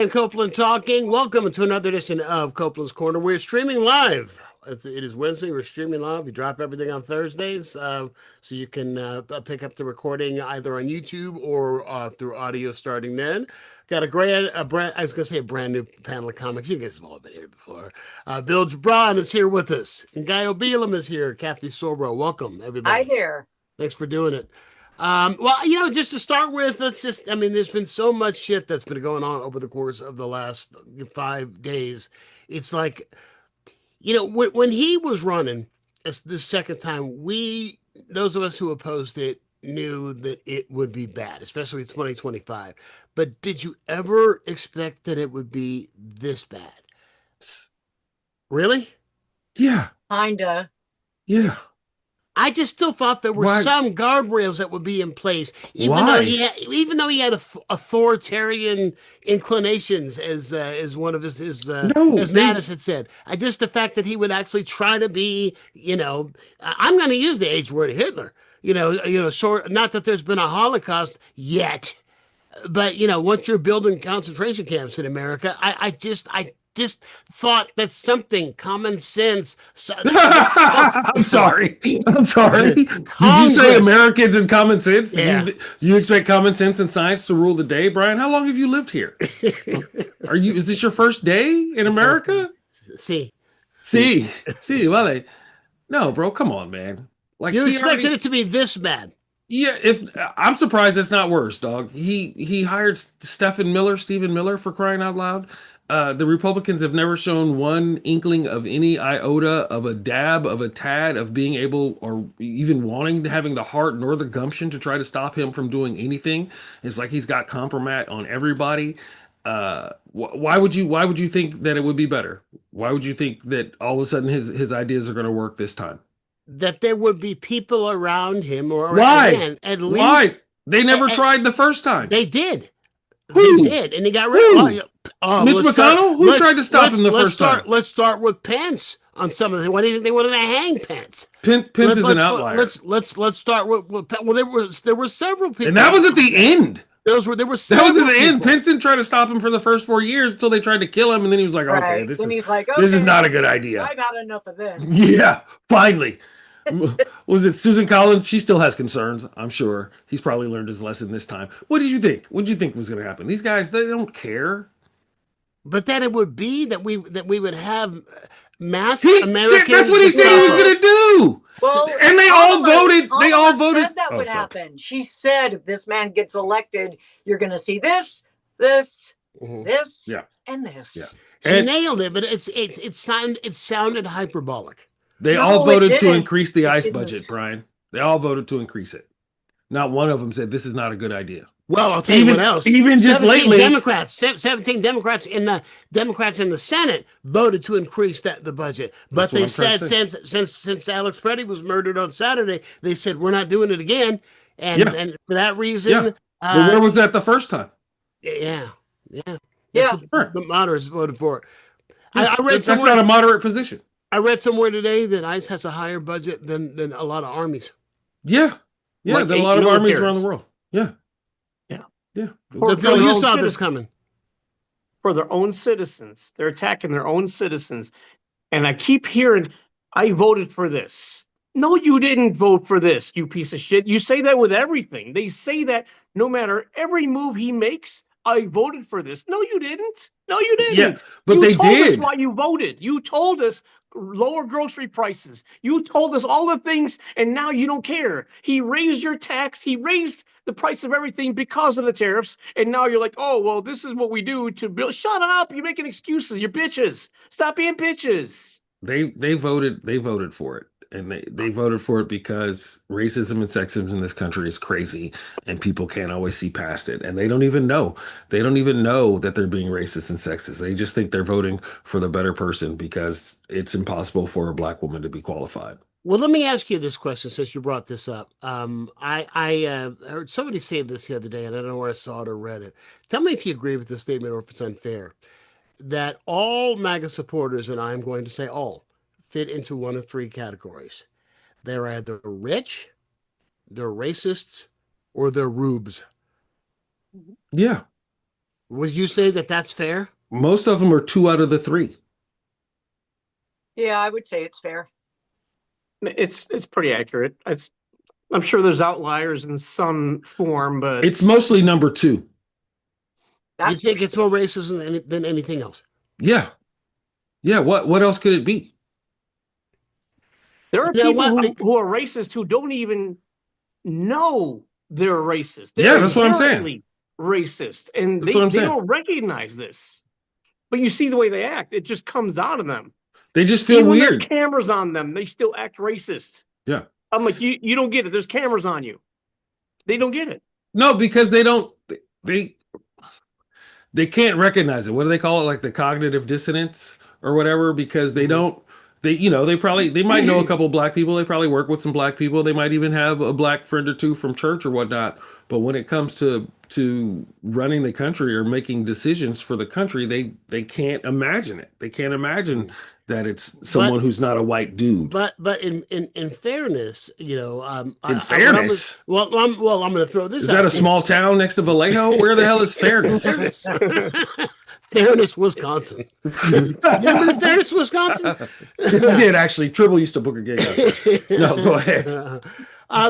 And Copeland talking. Welcome to another edition of Copeland's Corner. We're streaming live. It is Wednesday. We're streaming live. We drop everything on Thursdays, so you can pick up the recording either on YouTube or through audio starting then. Got I was going to say a brand new panel of comics. You guys have all been here before. Bill Jabron is here with us, and Guy Obelam is here. Kathy Sorbo, welcome Hi everybody. there. Thanks for doing it. Well, just to start with, there's been so much shit that's been going on over the course of the last 5 days. It's like, when he was running this second time, those of us who opposed it, knew that it would be bad, especially 2025. But did you ever expect that it would be this bad? Really? Yeah. Kinda. Yeah. I just still thought there were some guardrails that would be in place, even though he had authoritarian inclinations, as one of as Mattis had said. The fact that he would actually try to be, I'm going to use the H word, Hitler. Not that there's been a Holocaust yet, but once you're building concentration camps in America, I just thought that something common sense. I'm sorry. Did you say Americans and common sense? Yeah. Do you expect common sense and science to rule the day, Brian? How long have you lived here? Is this your first day in America? See. Well, no, bro, come on, man. Like you expected it to be this bad. Yeah, I'm surprised it's not worse, dog. He hired Stephen Miller, for crying out loud. The Republicans have never shown one inkling of any iota of a dab of a tad of being able or even wanting to having the heart nor the gumption to try to stop him from doing anything. It's like he's got compromat on everybody. Why would you think that it would be better? Why would you think that all of a sudden his ideas are going to work this time? That there would be people around him, or why? At least why? They never tried the first time. They did. Who? They did, and he got rid of Mitch McConnell? Who tried to stop him the first time? Let's start with Pence on some of the. Why do you think they wanted to hang Pence? Pence is an outlier. Let's start with. Well, there were several people, and that was at the end. There were that was at the end. Pence didn't try to stop him for the first 4 years until they tried to kill him, and then he was like, "Okay, this is not a good idea. I've had enough of this." Yeah, finally. Was it Susan Collins? She still has concerns, I'm sure. He's probably learned his lesson this time. What did you think? What did you think was going to happen? These guys, they don't care. But then it would be that we would have mass Americans. That's what he said he was going to do. Well, and they all voted. They all voted. Said that would happen. She said, if this man gets elected, you're going to see this, this, and this. Yeah. She nailed it, but it sounded hyperbolic. They all voted to increase the ICE budget, Brian. They all voted to increase it. Not one of them said this is not a good idea. Well, I'll tell you what else. Even just lately, 17 Democrats in the Senate voted to increase the budget. But they said since Alex Petty was murdered on Saturday, they said we're not doing it again. And for that reason, but where was that the first time? Yeah. The moderates voted for it. I read that's not a moderate position. I read somewhere today that ICE has a higher budget than a lot of armies. Yeah, than a lot of armies around the world. Yeah. Bill, you saw this coming. For their own citizens. They're attacking their own citizens. And I keep hearing, I voted for this. No, you didn't vote for this, you piece of shit. You say that with everything. They say that no matter every move he makes, I voted for this. No, you didn't. Yeah, but they did. Us why you voted. You told us lower grocery prices. You told us all the things, and now you don't care. He raised your tax. He raised the price of everything because of the tariffs, and now you're like, oh, well, this is what we do to build. Shut up. You're making excuses. You're bitches. Stop being bitches. They voted for it. And they voted for it because racism and sexism in this country is crazy and people can't always see past it. And they don't even know. They don't even know that they're being racist and sexist. They just think they're voting for the better person because it's impossible for a black woman to be qualified. Well, let me ask you this question since you brought this up. I heard somebody say this the other day, and I don't know where I saw it or read it. Tell me if you agree with this statement or if it's unfair. That all MAGA supporters, and I'm going to say all, fit into one of three categories. They're either rich, they're racists, or they're rubes. Yeah. Would you say that that's fair? Most of them are 2 out of the 3. Yeah, I would say it's fair. It's pretty accurate. I'm sure there's outliers in some form, but it's mostly number 2. You think it's more racist than anything else? Yeah. Yeah. What else could it be? There are people who are racist who don't even know they're racist. They're that's what I'm saying. Racist, and they don't recognize this. But you see the way they act; it just comes out of them. They just feel even weird. When there's cameras on them, they still act racist. Yeah, I'm like, you don't get it. There's cameras on you. They don't get it. No, because they don't. They can't recognize it. What do they call it? Like the cognitive dissonance or whatever, because they don't. They might know a couple of black people. They probably work with some black people. They might even have a black friend or two from church or whatnot. But when it comes to running the country or making decisions for the country, they can't imagine it. They can't imagine that it's someone who's not a white dude. But in fairness, in fairness, I'm going to throw this. Is that a small town next to Vallejo? Where the hell is Fairness? Fairness, Wisconsin. You remember Fairness, Wisconsin? I did actually. Tribble used to book a gig out there. No, go ahead.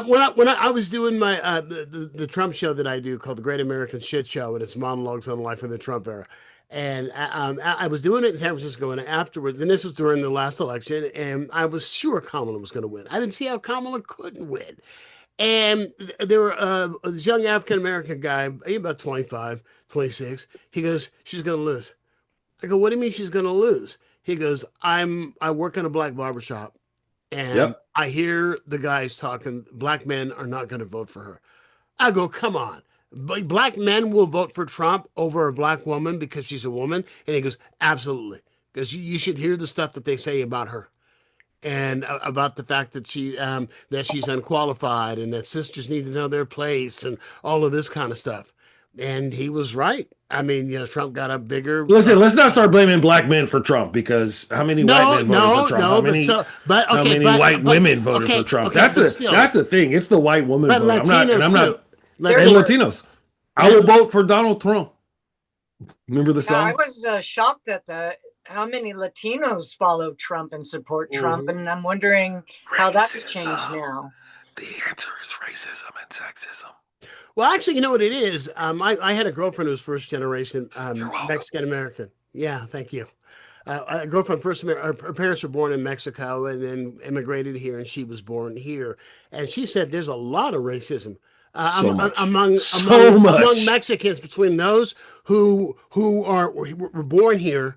When I was doing my the Trump show that I do called The Great American Shit Show, and it's monologues on the life of the Trump era. And I was doing it in San Francisco, and afterwards, and this was during the last election, and I was sure Kamala was going to win. I didn't see how Kamala couldn't win. And there were this young African-American guy, about 25, 26. He goes, she's going to lose. I go, what do you mean she's going to lose? He goes, I work in a black barbershop, and I hear the guys talking, black men are not going to vote for her. I go, come on. Black men will vote for Trump over a black woman because she's a woman. And he goes, absolutely. Because you should hear the stuff that they say about her. And about the fact that she's unqualified and that sisters need to know their place and all of this kind of stuff. And he was right. I mean, Trump got a bigger. Listen, let's not start blaming black men for Trump, because how many white men voted for Trump? How many white women voted for Trump? That's the thing. It's the white woman vote. I'm not. Latinos. I will vote for Donald Trump. Remember the song? I was shocked at how many Latinos follow Trump and support Trump, and I'm wondering how that's changed now. The answer is racism and sexism. Well, actually, you know what it is? I had a girlfriend who was first generation Mexican American. Yeah, thank you. A girlfriend her parents were born in Mexico and then immigrated here, and she was born here. And she said there's a lot of racism among Mexicans, between those who were born here,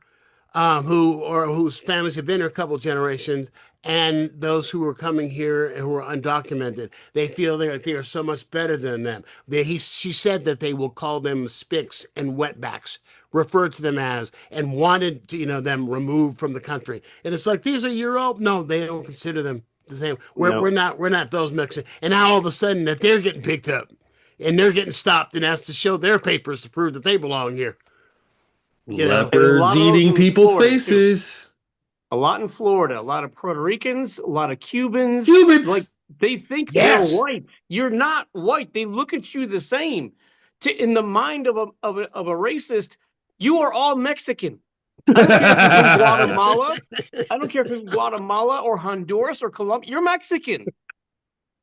whose families have been here a couple of generations, and those who are coming here and who are undocumented. They feel they are so much better than them. She said that they will call them spics and wetbacks, referred to them as, and wanted to, them removed from the country. And it's like, these are Europe. No, they don't consider them the same. We're not those Mexicans. And now all of a sudden that they're getting picked up and they're getting stopped and asked to show their papers to prove that they belong here. Leopards eating people's faces. A lot in Florida, a lot of Puerto Ricans, a lot of Cubans. Like, they think they're white. You're not white. They look at you the same. In the mind of a racist, you are all Mexican. I don't care if you're from Guatemala or Honduras or Colombia. You're Mexican.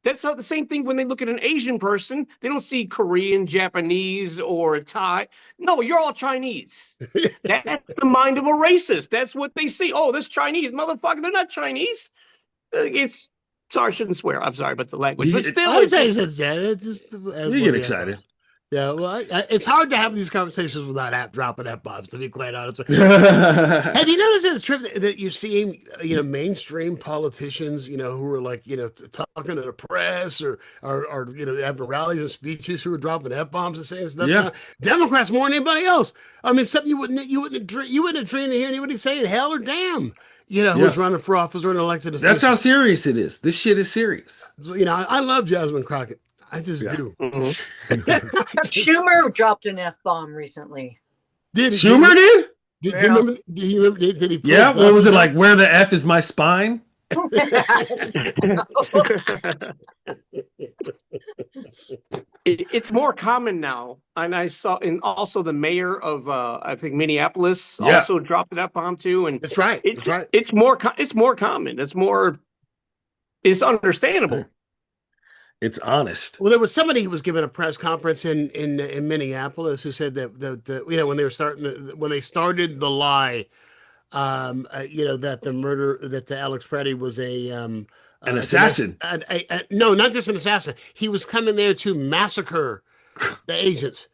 That's how the same thing when they look at an Asian person, they don't see Korean, Japanese, or Thai. No, you're all Chinese. That's the mind of a racist. That's what they see. Oh, this Chinese motherfucker, they're not Chinese. Sorry, I shouldn't swear. I'm sorry about the language. But still, you get excited. Yeah, well, it's hard to have these conversations without dropping F-bombs, to be quite honest. Have you noticed this trip that you're seeing, mainstream politicians, who are like, talking to the press or having rallies and speeches who are dropping F-bombs and saying stuff? Yeah. Democrats more than anybody else. I mean, something you wouldn't have dreamed to hear anybody saying hell or damn. Who's running for office or elected. That's how serious it is. This shit is serious. So, I love Jasmine Crockett. I just do. Mm-hmm. Schumer dropped an F-bomb recently. Did Schumer did? Do you remember? Did he? Yeah. What was it like? Where the F is my spine? It's more common now, and I saw, and also the mayor of I think Minneapolis Yeah. also dropped it up onto, and That's right. It's That's right. It's more common. It's understandable. It's honest. Well, there was somebody who was giving a press conference in Minneapolis who said that when they were when they started the lie, that the murder that Alex Preddy was an assassin. No, not just an assassin. He was coming there to massacre the agents.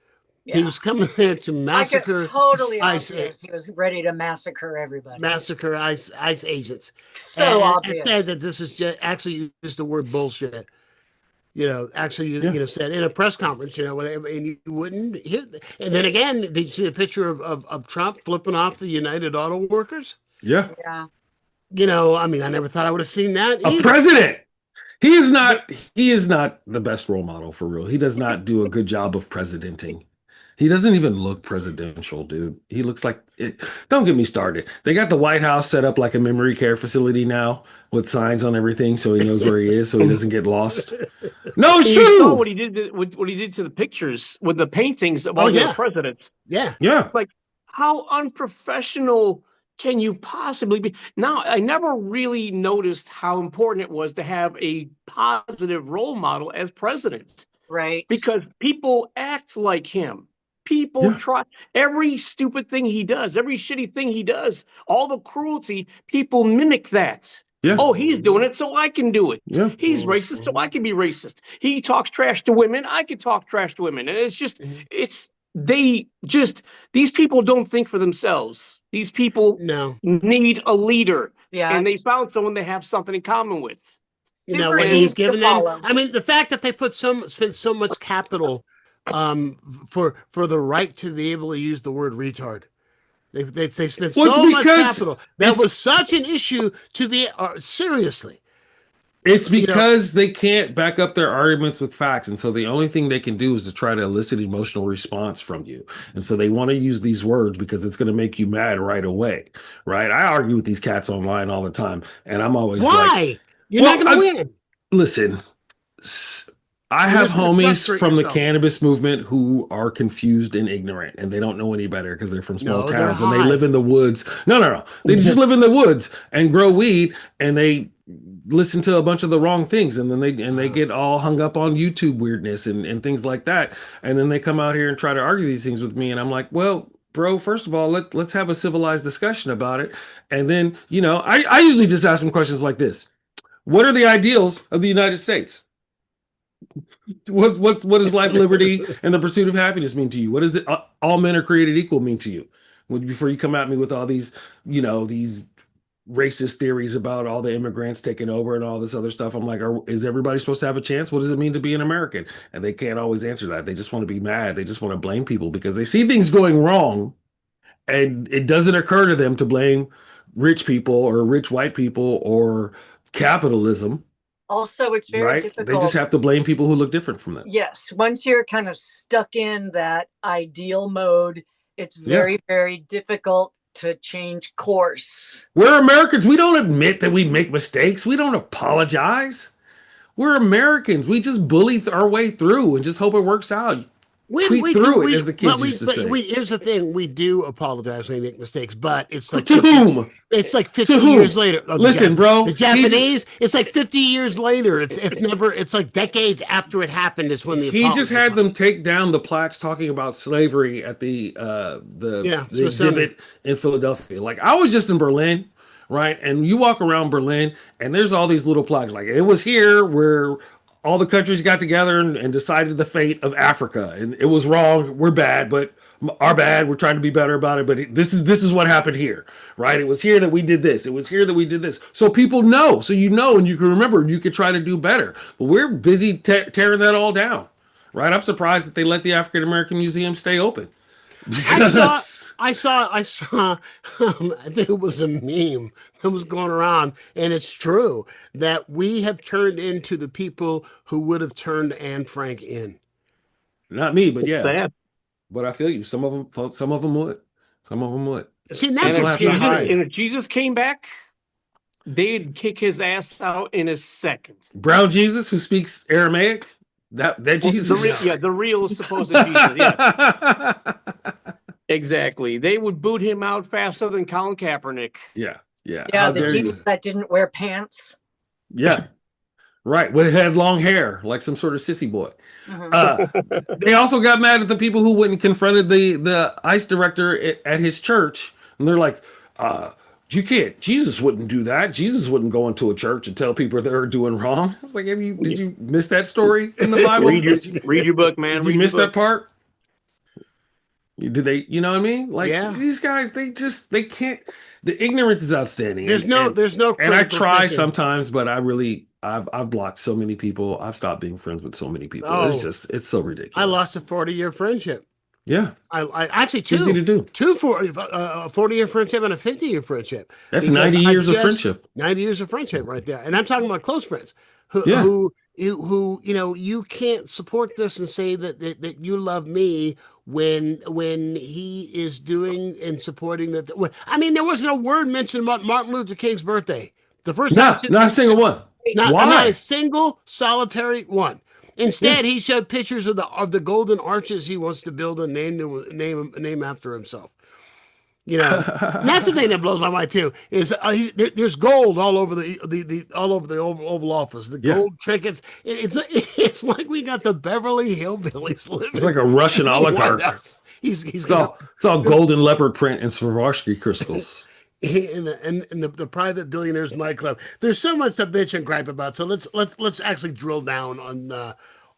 Yeah. He was coming there to massacre. Totally obvious. He was ready to massacre everybody. Massacre ICE agents. So obvious. And said that this is just the word bullshit. Said in a press conference, and you wouldn't hear. And then again, did you see a picture of Trump flipping off the United Auto Workers? Yeah. Yeah. I never thought I would have seen that. A president. He is not the best role model for real. He does not do a good job of presidenting. He doesn't even look presidential, dude. He looks like it. Don't get me started. They got the White House set up like a memory care facility now with signs on everything so he knows where he is so he doesn't get lost. No, it's true. Saw what he did to the pictures with the paintings of all the presidents. Yeah. Yeah. Like, how unprofessional can you possibly be? Now, I never really noticed how important it was to have a positive role model as president. Right. Because people act like him. People try every stupid thing he does, every shitty thing he does, all the cruelty, people mimic that. Yeah. Oh, he's doing it, so I can do it. Yeah. He's racist, so I can be racist. He talks trash to women, I can talk trash to women. And it's just, these people don't think for themselves. These people need a leader. Yeah. And they found someone they have something in common with. What he's given them. The fact that they spent so much capital for the right to be able to use the word retard. They spent so much capital. That was such an issue to be seriously. It's because they can't back up their arguments with facts. And so the only thing they can do is to try to elicit emotional response from you. And so they want to use these words because it's going to make you mad right away. Right. I argue with these cats online all the time. And I'm always why? You're not going to win. Listen, I have homies from the cannabis movement who are confused and ignorant, and they don't know any better because they're from small towns and they live in the woods. No. They just live in the woods and grow weed, and they listen to a bunch of the wrong things, and then they get all hung up on YouTube weirdness and things like that. And then they come out here and try to argue these things with me, and I'm like, well, bro, first of all, let's have a civilized discussion about it. And then, I usually just ask them questions like this. What are the ideals of the United States? What does life, liberty, and the pursuit of happiness mean to you? What does it all men are created equal mean to you? Before you come at me with all these, these racist theories about all the immigrants taking over and all this other stuff, I'm like, is everybody supposed to have a chance? What does it mean to be an American? And they can't always answer that. They just want to be mad. They just want to blame people because they see things going wrong, and it doesn't occur to them to blame rich people or rich white people or capitalism. Also, it's very difficult. They just have to blame people who look different from them. Yes. Once you're kind of stuck in that ideal mode, it's very, very difficult to change course. We're Americans. We don't admit that we make mistakes. We don't apologize. We're Americans. We just bully our way through and just hope it works out. Tweet through it, as the kids used to say. Here's the thing: we do apologize when we make mistakes, but it's like to whom? It's like 50 years later. Listen, bro, the Japanese. It's like 50 years later. It's never. It's like decades after it happened is when he just had them take down the plaques talking about slavery at the exhibit in Philadelphia. Like, I was just in Berlin, right? And you walk around Berlin, and there's all these little plaques. Like, it was here where all the countries got together and decided the fate of Africa, and it was wrong. We're bad, but our bad. We're trying to be better about it. But this is what happened here, right? It was here that we did this. It was here that we did this. So people know. So and you can remember, and you can try to do better. But we're busy tearing that all down, right? I'm surprised that they let the African American Museum stay open. I saw. I think it was a meme that was going around, and it's true that we have turned into the people who would have turned Anne Frank in. Not me, but it's sad. But I feel you. Some of them would. Some of them would. See, that's what's scary. And if Jesus came back, they'd kick his ass out in a second. Brown Jesus, who speaks Aramaic, That Jesus. The real supposed Jesus. Yeah. Exactly. They would boot him out faster than Colin Kaepernick. Yeah. Yeah, the Jesus that didn't wear pants. Yeah. Right. Well, it had long hair, like some sort of sissy boy. They also got mad at the people who went and confronted the ICE director at his church. And they're like, you can't, Jesus wouldn't do that. Jesus wouldn't go into a church and tell people they're doing wrong. I was like, did you miss that story in the Bible? read your book, man. Did you miss that part? Did they, you know what I mean? Like these guys, they can't, the ignorance is outstanding. There's no and I try thinking. Sometimes, but I've blocked so many people. I've stopped being friends with so many people. It's so ridiculous. I lost a 40-year friendship. Yeah. I actually two 40-year friendship and a 50-year friendship. That's 90 years of friendship. 90 years of friendship right there. And I'm talking about close friends who you can't support this and say that you love me when he is doing and supporting that. I mean, there wasn't a word mentioned about Martin Luther King's birthday. The first time, not a single one. Not a single solitary one. Instead, he showed pictures of the golden arches he wants to build and name after himself. You know, that's the thing that blows my mind too. Is there's gold all over the Oval Office. The gold trinkets. It's like we got the Beverly Hillbillies living. It's like a Russian oligarch. It's all golden leopard print and Swarovski crystals. In the private billionaires nightclub. There's so much to bitch and gripe about. So let's actually drill down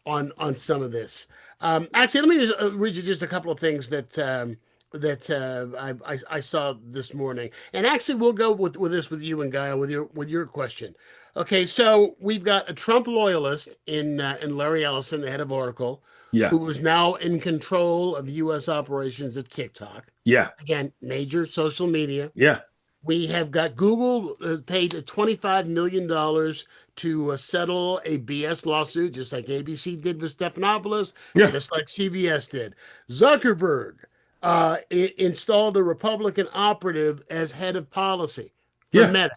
on some of this. Actually, let me just read you just a couple of things that I saw this morning. And actually, we'll go with this with you and Gaia with your question. Okay, so we've got a Trump loyalist in Larry Ellison, the head of Oracle, who is now in control of U.S. operations at TikTok. Yeah, again, major social media. Yeah. We have got Google paid $25 million to settle a BS lawsuit, just like ABC did with Stephanopoulos, just like CBS did. Zuckerberg installed a Republican operative as head of policy for Meta.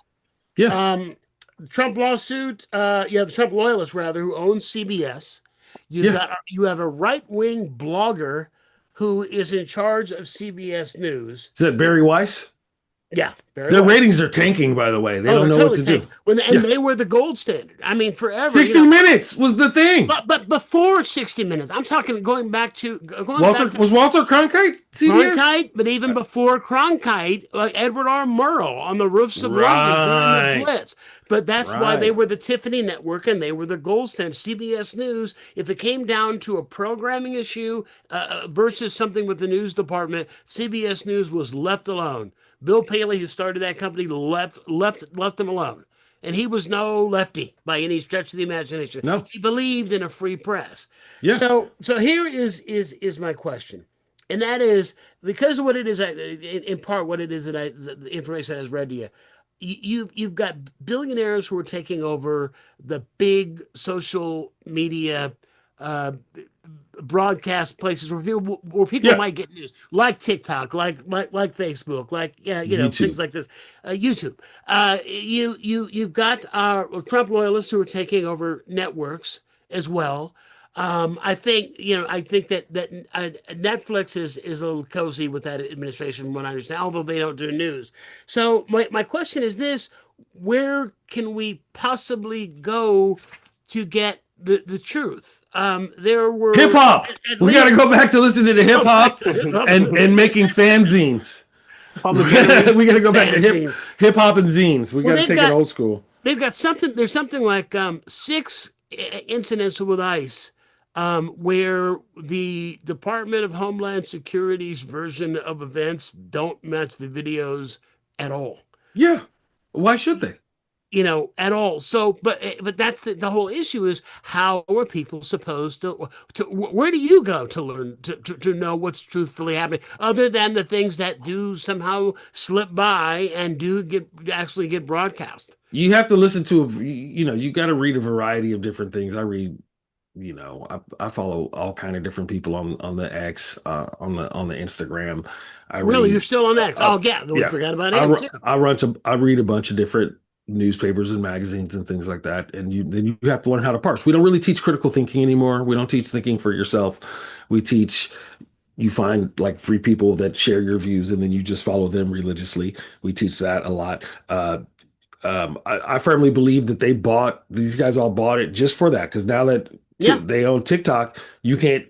Trump lawsuit, you have Trump loyalist, rather, who owns CBS. You have a right-wing blogger who is in charge of CBS News. Is that Barry Weiss? Yeah. Their ratings are tanking, by the way. They don't know what to do. They were the gold standard. I mean, forever. 60 Minutes was the thing. But before 60 Minutes, I'm talking going back to... Was Walter Cronkite CBS? Cronkite, but even before Cronkite, Edward R. Murrow on the roofs of London during the Blitz. But that's why they were the Tiffany Network and they were the gold standard. CBS News, if it came down to a programming issue versus something with the news department, CBS News was left alone. Bill Paley, who started that company, left them alone. And he was no lefty by any stretch of the imagination. No. He believed in a free press. Yeah. So here is my question. And that is, because of what it is, in part what it is that the information I has read to you, you've got billionaires who are taking over the big social media broadcast places where people might get news, like TikTok, like Facebook, like YouTube. Things like this, YouTube. You've got Trump loyalists who are taking over networks as well. I think that Netflix is a little cozy with that administration, from what I understand, although they don't do news. So my question is this: where can we possibly go to get the truth? There were hip hop. We got to go back to listening to hip hop and making fanzines. We got to go back to hip hop and zines. We got to take it old school. They've got something. There's something like 6 incidents with ICE where the Department of Homeland Security's version of events don't match the videos at all. Yeah, why should they? At all. So, but that's the whole issue is how are people supposed to where do you go to learn to know what's truthfully happening other than the things that do somehow slip by and actually get broadcast? You have to listen to, you got to read a variety of different things. I read, I follow all kind of different people on the X, on the Instagram. You're still on X? We forgot about it. I read a bunch of different newspapers and magazines and things like that. And then you have to learn how to parse. We don't really teach critical thinking anymore. We don't teach thinking for yourself. We teach, you find like 3 people that share your views and then you just follow them religiously. We teach that a lot. I firmly believe that these guys all bought it just for that. Because now that they own TikTok, you can't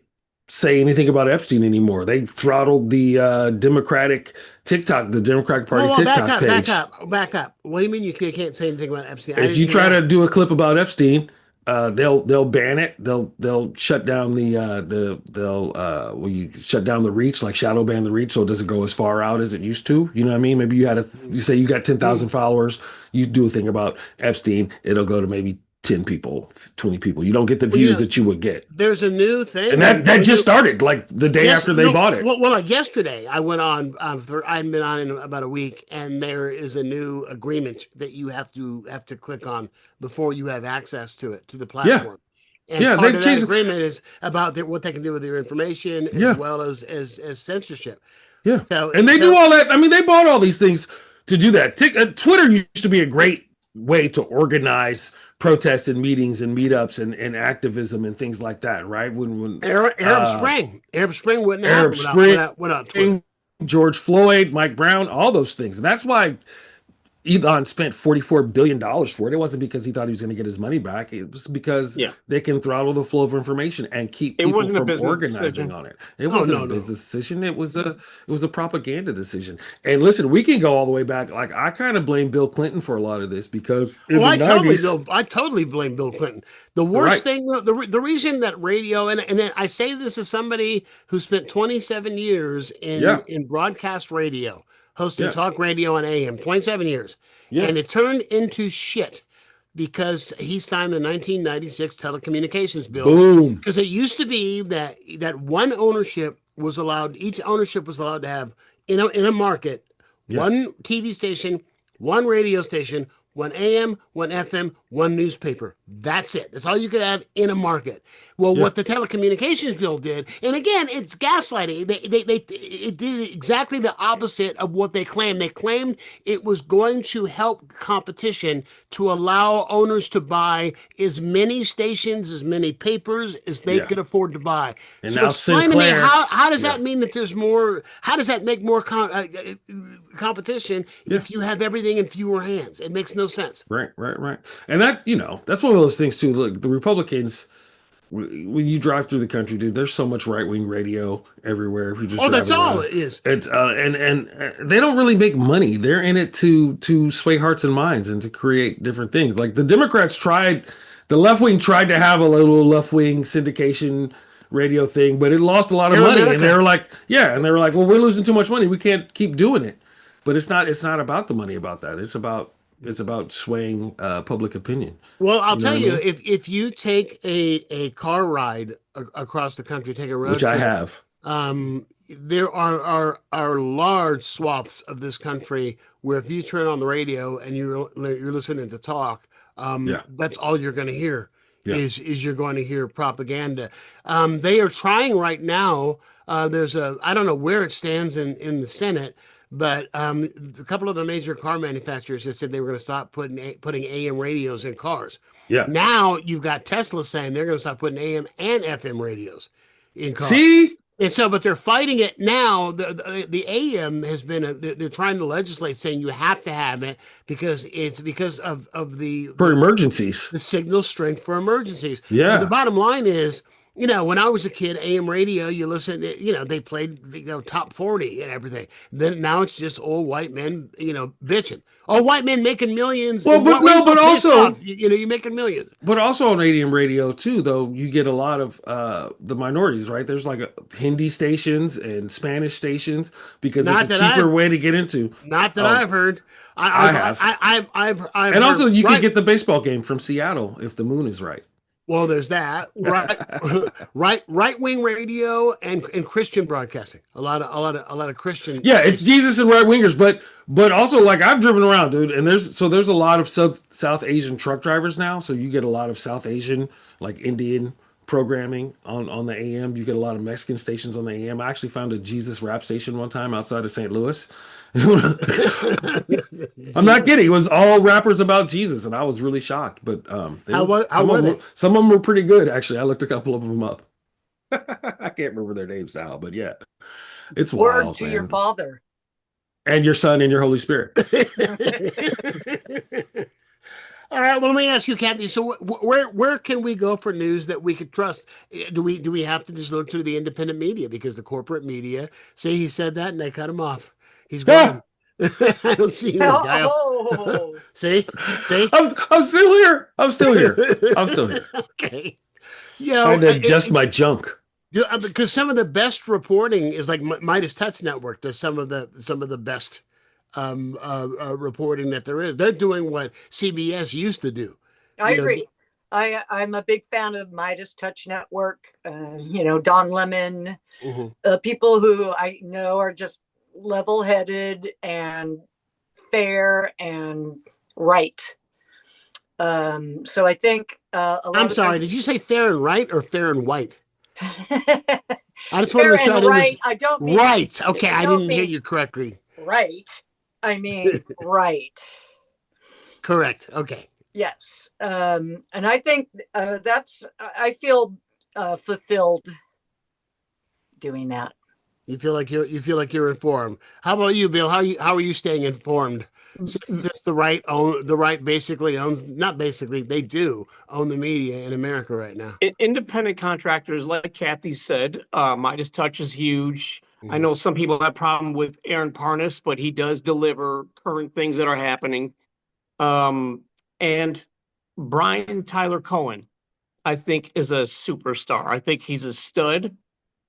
say anything about Epstein anymore. They throttled the Democratic Party TikTok page. Back up. What do you mean you can't say anything about Epstein? If you try to do a clip about Epstein, they'll ban it. They'll shut down you shut down the reach, like shadow ban the reach, so it doesn't go as far out as it used to. You know what I mean? Maybe you say you got 10,000 followers, you do a thing about Epstein, it'll go to maybe 10 people, 20 people. You don't get the views that you would get. There's a new thing. And that just started like the day after they bought it. Well, like yesterday, I went on, I've been on in about a week, and there is a new agreement that you have to click on before you have access to it, to the platform. And part of that agreement is about what they can do with your information as well as censorship. Yeah. And they do all that. I mean, they bought all these things to do that. Twitter used to be a great way to organize protests and meetings and meetups and activism and things like that, right? When Arab Spring wouldn't happen without Twitter. George Floyd, Mike Brown, all those things. And that's why Elon spent $44 billion for it. It wasn't because he thought he was going to get his money back. It was because they can throttle the flow of information and keep people from organizing on it. It wasn't a business decision. It was a propaganda decision. And listen, we can go all the way back. Like, I kind of blame Bill Clinton for a lot of this because I totally blame Bill Clinton. The worst thing, the reason that radio, and I say this as somebody who spent 27 years in broadcast radio, hosting talk radio on AM, 27 years. Yeah. And it turned into shit because he signed the 1996 telecommunications bill. Boom. Because it used to be that one ownership was allowed, each ownership was allowed to have, in a market, one TV station, one radio station, one AM, one FM, one newspaper. That's it. That's all you could have in a market. Well, what the telecommunications bill did, and again, it's gaslighting. It did exactly the opposite of what they claimed. They claimed it was going to help competition to allow owners to buy as many stations, as many papers as they could afford to buy. And so explain to me, how does that mean that there's more, how does that make more competition if you have everything in fewer hands? It makes no sense. Right. And that, that's one of those things too. Look, the Republicans, when you drive through the country, dude, there's so much right-wing radio everywhere. If you just that's all it is. It's and they don't really make money. They're in it to sway hearts and minds and to create different things. Like the Democrats the left wing tried to have a little left-wing syndication radio thing, but it lost a lot of money. And they were like, well, we're losing too much money. We can't keep doing it. But it's not about the money about that. It's about swaying public opinion. Well, I'll tell you, if you take a car ride across the country, take a road trip, which I have, there are large swaths of this country where if you turn on the radio and you're listening to talk, that's all you're going to hear is you're going to hear propaganda. They are trying right now. I don't know where it stands in the Senate. But a couple of the major car manufacturers have said they were going to stop putting AM radios in cars. Yeah. Now you've got Tesla saying they're going to stop putting AM and FM radios in cars. See? And so, but they're fighting it now. The AM has been, they're trying to legislate saying you have to have it because for emergencies. The signal strength for emergencies. Yeah. But the bottom line is, when I was a kid, AM radio, you listen, they played, top 40 and everything. Then now it's just old white men, bitching. Old white men making millions. Well, but also, you're making millions. But also on AM radio too, though, you get a lot of the minorities, right? There's like Hindi stations and Spanish stations because it's a cheaper way to get into. Not that I've heard. I've and heard, also you can get the baseball game from Seattle if the moon is right. Well, there's that right wing radio and Christian broadcasting. A lot of Christian. Yeah, it's Jesus and right wingers, but also like I've driven around, dude, and there's a lot of South Asian truck drivers now. So you get a lot of South Asian, like Indian programming on the AM. You get a lot of Mexican stations on the AM. I actually found a Jesus rap station one time outside of St. Louis. I'm not kidding. It was all rappers about Jesus, and I was really shocked. But some of them were pretty good, actually. I looked a couple of them up. I can't remember their names now, but yeah, it's Word wild, to man. your Father And your Son and your Holy Spirit. All right, well, let me ask you, Kathy. So, where can we go for news that we could trust? Do we have to just look to the independent media, because the corporate media say he said that and they cut him off? He's gone. I don't see him. Oh. See, I'm still here. I'm still here. Okay. Trying to adjust my junk. Because some of the best reporting is like Midas Touch Network does some of the best reporting that there is. They're doing what CBS used to do. I agree. I'm a big fan of Midas Touch Network. Don Lemon, people who I know are just level-headed and fair and right. So I think I'm sorry. Did you say fair and right or fair and white? I just fair want to and right. I don't mean right. Okay, I didn't hear you correctly. Right. I mean right. Correct. Okay. Yes. And I think I feel fulfilled doing that. You feel like you're informed. How about you, Bill? How are you staying informed? Since the right basically owns, not basically, they do own the media in America right now. Independent contractors, like Kathy said, Midas Touch is huge. I know some people have problem with Aaron Parnas, but he does deliver current things that are happening. And Brian Tyler Cohen, I think, is a superstar. I think he's a stud.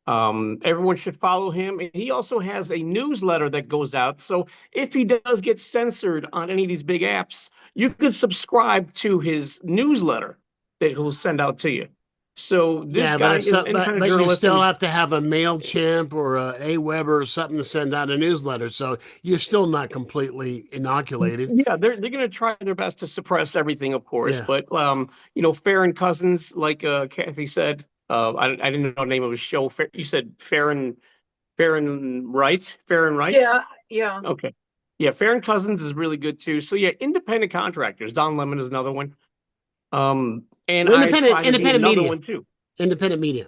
Everyone should follow him. And he also has a newsletter that goes out. So if he does get censored on any of these big apps, you could subscribe to his newsletter that he'll send out to you. So this guy is an independent journalist. You still have to have a MailChimp or a AWeber or something to send out a newsletter. So you're still not completely inoculated. Yeah, they're going to try their best to suppress everything, of course. Yeah. But Farron Cousins, like Kathy said, I didn't know the name of his show. You said Farron Wright? Farron Wright? Yeah. Okay. Yeah, Farron Cousins is really good too. So yeah, independent contractors. Don Lemon is another one. And independent media. One too. Independent media.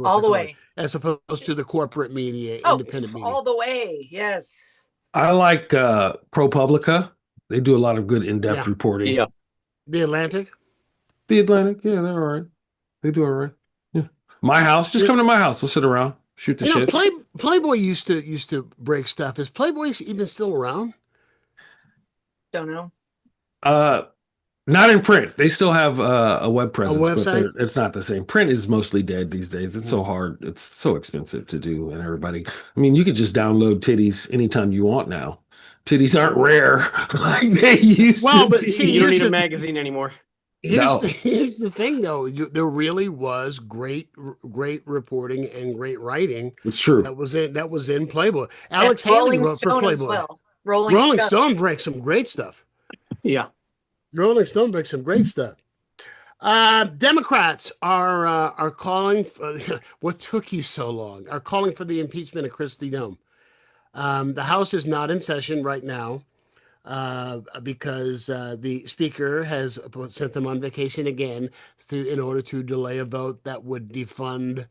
All the way. As opposed to the corporate media, independent media. All the way, yes. I like ProPublica. They do a lot of good in-depth reporting. Yeah. The Atlantic? Yeah, they're all right. They do all right. Yeah. My house. Just come to my house. We'll sit around, shoot the shit. Playboy used to break stuff. Is Playboy even still around? Don't know. Not in print. They still have a web presence, but it's not the same. Print is mostly dead these days. It's so hard. It's so expensive to do, and everybody. I mean, you could just download titties anytime you want now. Titties aren't rare like they used to. But see, you don't need a magazine anymore. Here's the thing, though. There really was great reporting and great writing. It's true. That was in Playboy. Alex Haley wrote for Playboy. Well. Rolling Stone breaks some great stuff. Yeah. Rolling Stone breaks some great stuff. Democrats are calling for what took you so long? Are calling for the impeachment of Kristi Noem. The House is not in session right now because the Speaker has sent them on vacation again in order to delay a vote that would defund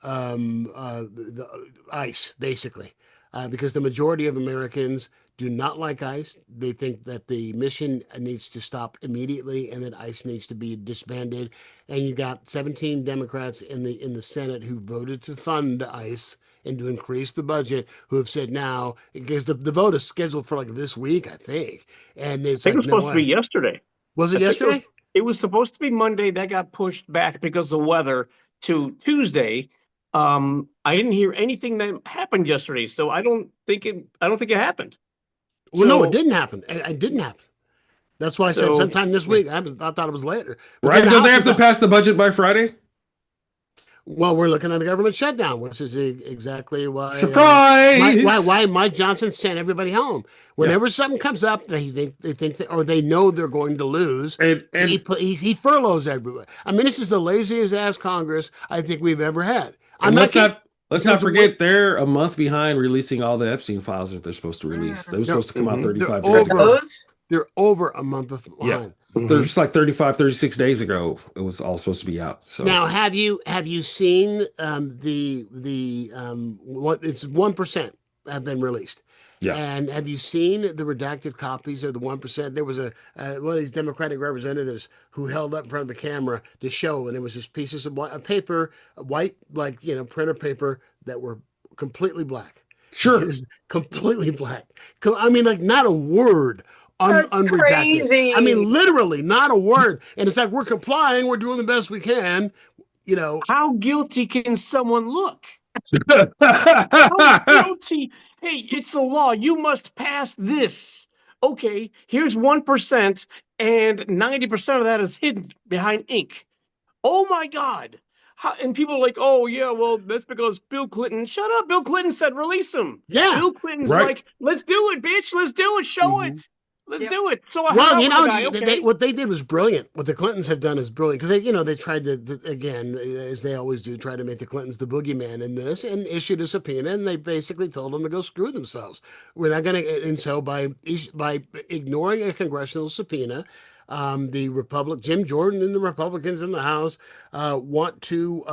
the ICE, basically, because the majority of Americans do not like ICE. They think that the mission needs to stop immediately and that ICE needs to be disbanded. And you got 17 Democrats in the Senate who voted to fund ICE and to increase the budget, who have said now, because the vote is scheduled for like this week, I think. And it's it was supposed to be yesterday. Was it yesterday? It was supposed to be Monday. That got pushed back because of weather to Tuesday. I didn't hear anything that happened yesterday, so I don't think it happened. Well, no, it didn't happen. It didn't happen. That's why I said sometime this week. I thought it was later. But right? Don't they have to pass the budget by Friday? Well, we're looking at a government shutdown, which is exactly why. Surprise! Why Mike Johnson sent everybody home. Whenever something comes up, they think or they know they're going to lose, and he furloughs everybody. I mean, this is the laziest ass Congress I think we've ever had. Let's Let's not forget they're a month behind releasing all the Epstein files that they're supposed to release. They were supposed to come out 35 days ago. They're over a month behind. Yeah. There's like 35, 36 days ago. It was all supposed to be out. So now, have you seen the what? It's 1% have been released. Yeah. And have you seen the redacted copies of the 1%? There was one of these Democratic representatives who held up in front of the camera to show, and it was just pieces of paper, white, like, printer paper that were completely black. Sure. It was completely black. I mean, like, not a word unredacted. Crazy. I mean, literally not a word. And it's like, we're complying. We're doing the best we can. How guilty can someone look? How guilty? Hey, it's the law. You must pass this. Okay, here's 1%, and 90% of that is hidden behind ink. Oh my God. And people are like, oh, yeah, well, that's because Bill Clinton. Shut up. Bill Clinton said release them. Yeah. Bill Clinton's like, let's do it, bitch. Let's do it. Show it. Let's do it. So what they did was brilliant. What the Clintons have done is brilliant because they tried to again, as they always do, try to make the Clintons the boogeyman in this, and issued a subpoena, and they basically told them to go screw themselves. We're not going to, and so by ignoring a congressional subpoena, Jim Jordan and the Republicans in the House want to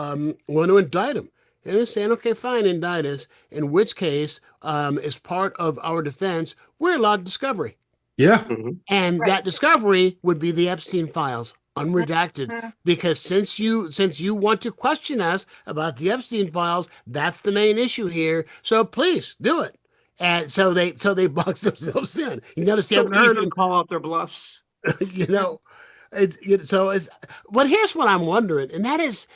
indict him. And they're saying, okay, fine, indict us. In which case, as part of our defense, we're allowed discovery. Yeah. And that discovery would be the Epstein files, unredacted, because since you want to question us about the Epstein files, that's the main issue here. So please do it. And so they box themselves in. You notice they haven't heard them call out their bluffs. But here's what I'm wondering, and that is,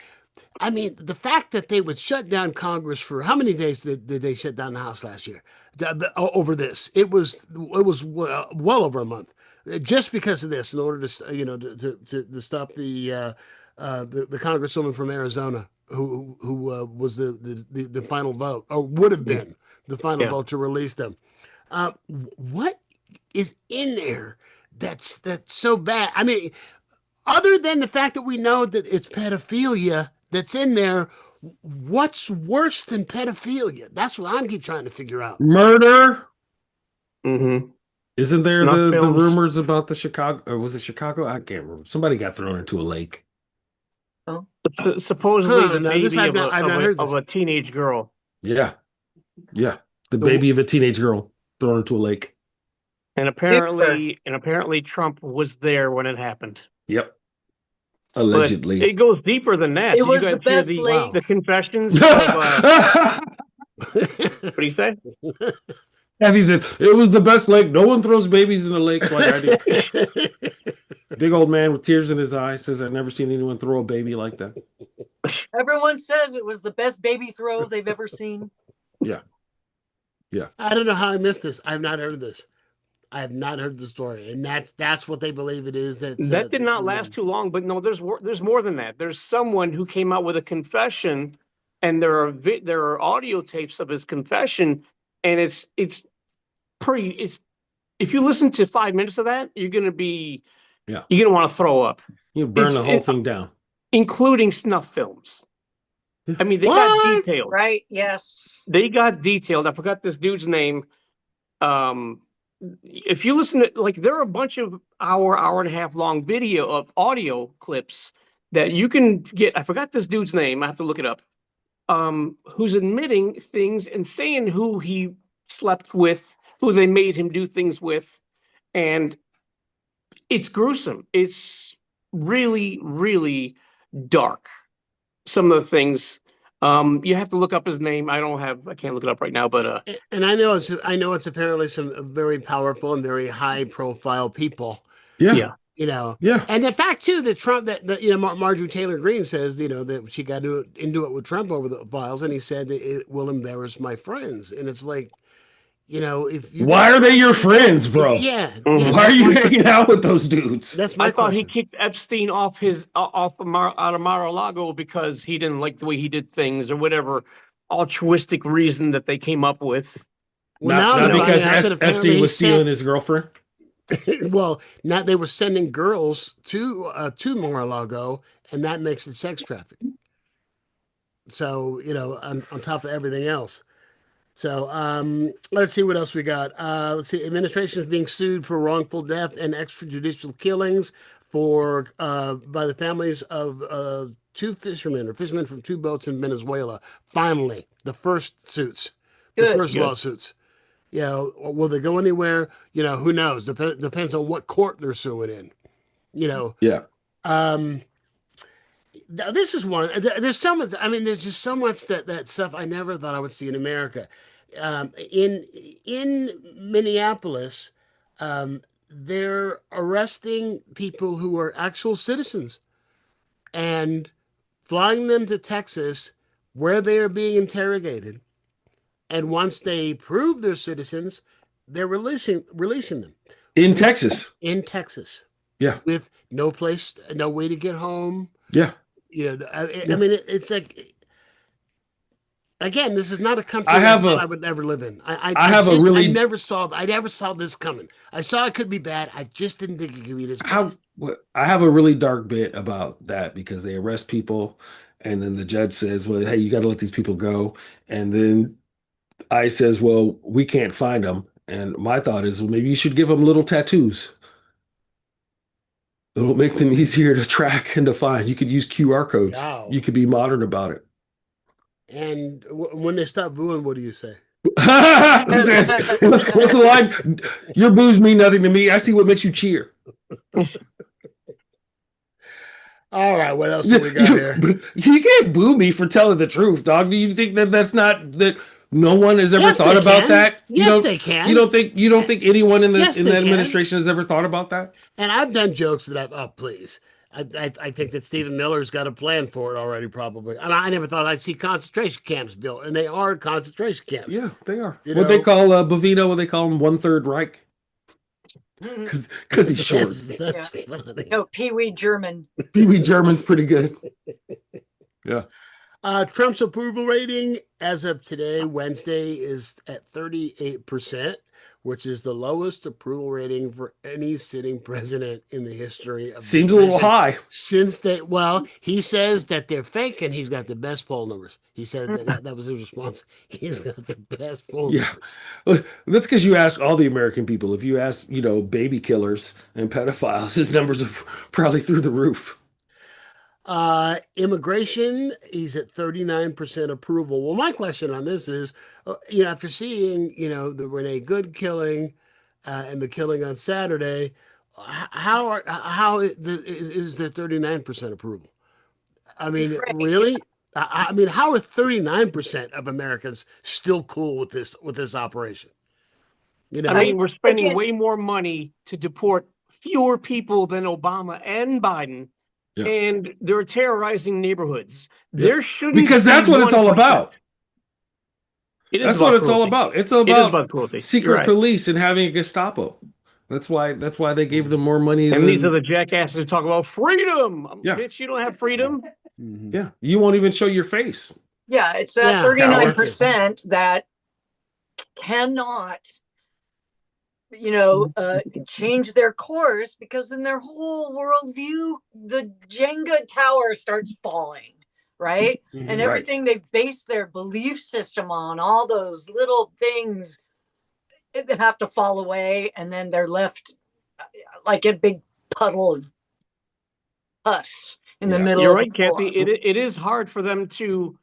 I mean, the fact that they would shut down Congress for how many days did they shut down the House last year over this? It was well over a month, just because of this. In order to stop the congresswoman from Arizona who was the final vote, or would have been the final vote to release them. What is in there that's so bad? I mean, other than the fact that we know that it's pedophilia that's in there, what's worse than pedophilia? That's what I keep trying to figure out. Murder. Mm-hmm. Isn't there the rumors about the Chicago, or was it Chicago? I can't remember. Somebody got thrown into a lake. Oh. Supposedly the baby of a teenage girl. Yeah. Yeah. The baby of a teenage girl thrown into a lake. And apparently Trump was there when it happened. Yep. Allegedly. But it goes deeper than that. It was the best lake. The confessions of what do you say? And he said, it was the best lake. No one throws babies in the lake like I do. Big old man with tears in his eyes says, I've never seen anyone throw a baby like that. Everyone says it was the best baby throw they've ever seen. Yeah. Yeah. I don't know how I missed this. I've not heard of this. I have not heard the story, and that's what they believe it is. That did not last too long, but no, there's more than that. There's someone who came out with a confession, and there are audio tapes of his confession, and it's if you listen to 5 minutes of that, you're gonna want to throw up. You burn the whole thing down, including snuff films. I mean, they got detailed, right? Yes, they got detailed. I forgot this dude's name. If you listen to, there are a bunch of hour and a half long video of audio clips that you can get. I forgot this dude's name. I have to look it up. Who's admitting things and saying who he slept with, who they made him do things with. And it's gruesome. It's really, really dark. Some of the things. You have to look up his name. I can't look it up right now, but and I know it's apparently some very powerful and very high profile people. Yeah. Yeah. And the fact too that Trump, Marjorie Taylor Greene says, that she got into it with Trump over the files, and he said that it will embarrass my friends. And it's like, why are they your friends, bro? Yeah. Why are you hanging out with those dudes? That's my question. I thought he kicked Epstein out of Mar-a-Lago because he didn't like the way he did things or whatever altruistic reason that they came up with. Well, not because Epstein was stealing his girlfriend. Well, now they were sending girls to Mar-a-Lago, and that makes it sex trafficking. So, on top of everything else. So let's see what else we got. Let's see. Administration is being sued for wrongful death and extrajudicial killings by the families of two fishermen from two boats in Venezuela. Finally, the first suits, the first lawsuits. Will they go anywhere? Who knows? Depends on what court they're suing in. Yeah. This is one. There's so much. I mean, there's just so much that stuff I never thought I would see in America. In Minneapolis, they're arresting people who are actual citizens and flying them to Texas, where they are being interrogated. And once they prove they're citizens, they're releasing them in Texas. In Texas, yeah, with no way to get home. Yeah. I mean, it's like, again, this is not a country I would never live in. I never saw this coming. I saw it could be bad. I just didn't think it could be this bad. I have a really dark bit about that, because they arrest people and then the judge says, well, hey, you got to let these people go. And then ICE says, well, we can't find them. And my thought is, well, maybe you should give them little tattoos. It'll make them easier to track and to find. You could use QR codes. Wow. You could be modern about it. And when they stop booing, what do you say? What's the line? Your boos mean nothing to me. I see what makes you cheer. All right, what else do we got here? You can't boo me for telling the truth, dog. Do you think that's not that? No one has ever thought about that. Yes, they can. You don't think anyone in that administration has ever thought about that? And I've done jokes please. I think that Stephen Miller's got a plan for it already, probably. And I never thought I'd see concentration camps built, and they are concentration camps. Yeah, they are. They call Bovino? What they call him? 1/3 Reich. Because he's short. That's funny. Oh, Pee Wee German. Pee Wee German's pretty good. Yeah. Trump's approval rating as of today, Wednesday, is at 38%, which is the lowest approval rating for any sitting president in the history of. Seems a little high. He says that they're fake, and he's got the best poll numbers. He said that was his response. He's got the best poll numbers. Yeah, that's because you ask all the American people. If you ask, baby killers and pedophiles, his numbers are probably through the roof. Immigration, he's at 39% approval. Well, my question on this is, after seeing, the Renee Good killing, and the killing on Saturday, how is there 39% approval? I mean, really? I mean, how are 39% of Americans still cool with this operation? I mean, we're spending way more money to deport fewer people than Obama and Biden. Yeah. And they're terrorizing neighborhoods. Yeah. There shouldn't because that's what it's all about. That's what it's all about. It's about secret police and having a Gestapo. That's why they gave them more money. And these are the jackasses who talk about freedom. Yeah. Bitch, you don't have freedom. Mm-hmm. Yeah, you won't even show your face. Yeah, it's 39% that cannot. Change their course, because in their whole worldview, the Jenga tower starts falling, right? Mm-hmm, and everything they've based their belief system on, all those little things, they have to fall away, and then they're left like a big puddle of pus in the middle. You're right, Kathy. It is hard for them to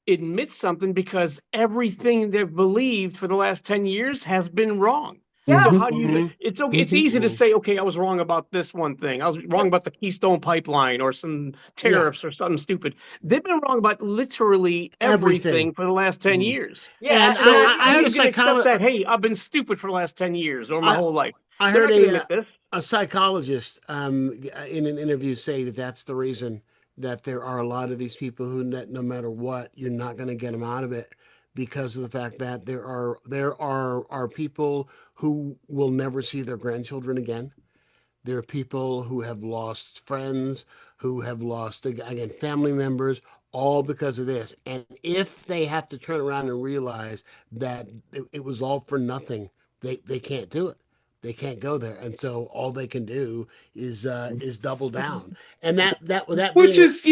admit something, because everything they've believed for the last 10 years has been wrong. Yeah. So how do you? It's okay. It's easy to say, okay, I was wrong about this one thing. I was wrong about the Keystone Pipeline or some tariffs or something stupid. They've been wrong about literally everything for the last 10 years. Yeah. And so I heard a psychologist that, hey, I've been stupid for the last 10 years or my whole life. I heard a psychologist in an interview say that that's the reason that there are a lot of these people who, no matter what, you're not going to get them out of it. Because of the fact that there are people who will never see their grandchildren again. There are people who have lost friends, who have lost, again, family members, all because of this. And if they have to turn around and realize that it was all for nothing, they can't do it. They can't go there. And so all they can do is double down. And that which is,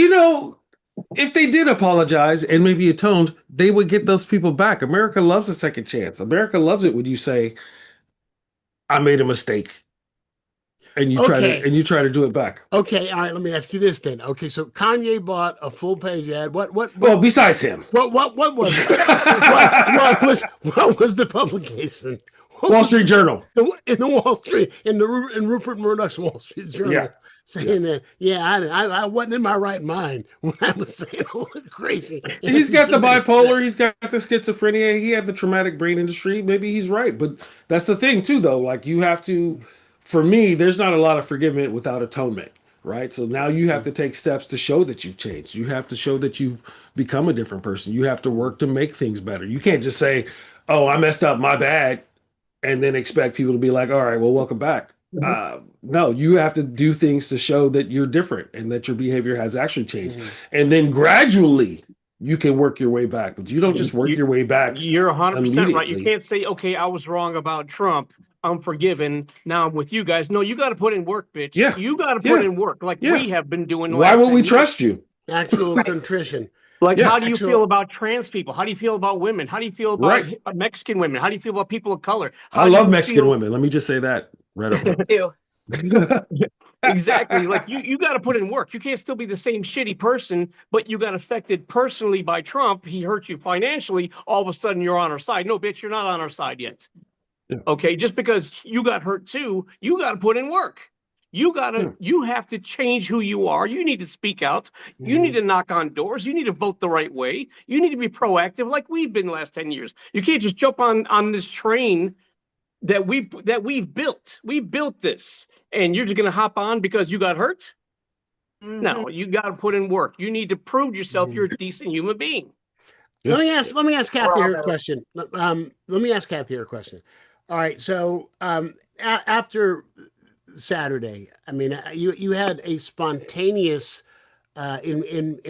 if they did apologize and maybe atoned, they would get those people back. America loves a second chance. America loves it when you say, I made a mistake. And you try to do it back. Okay, all right. Let me ask you this then. Okay, so Kanye bought a full page ad. What well, besides him, what was it? what was the publication? Wall Street Journal. In the Wall Street, in Rupert Murdoch's Wall Street Journal, saying that, I wasn't in my right mind when I was saying all that crazy. He's got the bipolar, he's got the schizophrenia, he had the traumatic brain injury. Maybe he's right, but that's the thing too, though. Like you have to, for me, there's not a lot of forgiveness without atonement, right? So now you have to take steps to show that you've changed. You have to show that you've become a different person. You have to work to make things better. You can't just say, "Oh, I messed up, my bad," and then expect people to be like, all right, well, welcome back. No, you have to do things to show that you're different and that your behavior has actually changed. And then gradually you can work your way back, but you don't just work your way back. You're 100% right. You can't say, okay, I was wrong about Trump. I'm forgiven. Now I'm with you guys. No, you got to put in work, bitch. Yeah. You got to put in work like we have been doing. Why would we trust you? Actual contrition. Like, how do you feel about trans people? How do you feel about women? How do you feel about Mexican women? How do you feel about people of color? I love Mexican women. Let me just say that right up front. Exactly. Like you got to put in work. You can't still be the same shitty person, but you got affected personally by Trump. He hurt you financially. All of a sudden you're on our side. No, bitch, you're not on our side yet. Yeah. Okay. Just because you got hurt too, you got to put in work. You have to change who you are. You need to speak out. You need to knock on doors. You need to vote the right way. You need to be proactive like we've been the last 10 years. You can't just jump on this train that we've built. We built this and you're just going to hop on because you got hurt. No, you got to put in work. You need to prove yourself. You're a decent human being. Let me ask Kathy here a question. Let me ask Kathy here a question. All right. So after Saturday, I mean, you had a spontaneous in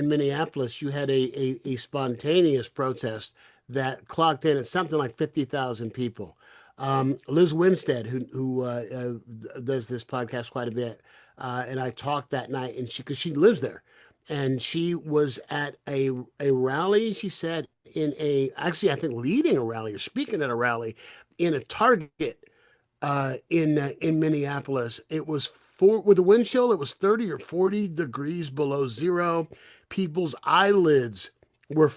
Minneapolis. You had a spontaneous protest that clocked in at something like 50,000 people. Liz Winstead, who does this podcast quite a bit, and I talked that night, and because she lives there, and she was at a rally. She said I think leading a rally or speaking at a rally in a Target. In Minneapolis, it was with the wind chill. It was 30 or 40 degrees below zero. People's eyelids were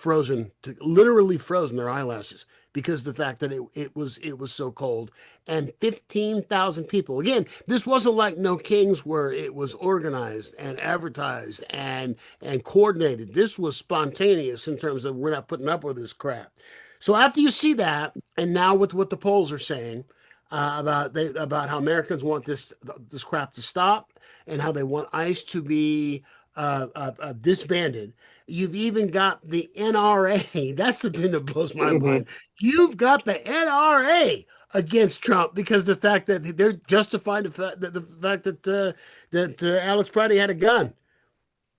literally frozen, their eyelashes, because of the fact that it was so cold. And 15,000 people. Again, this wasn't like No Kings where it was organized and advertised and coordinated. This was spontaneous in terms of we're not putting up with this crap. So after you see that, and now with what the polls are saying. About how Americans want this crap to stop and how they want ICE to be disbanded. You've even got the NRA. That's the thing that blows my mind. You've got the NRA against Trump because the fact that they're justifying the fact that Alex Pratty had a gun.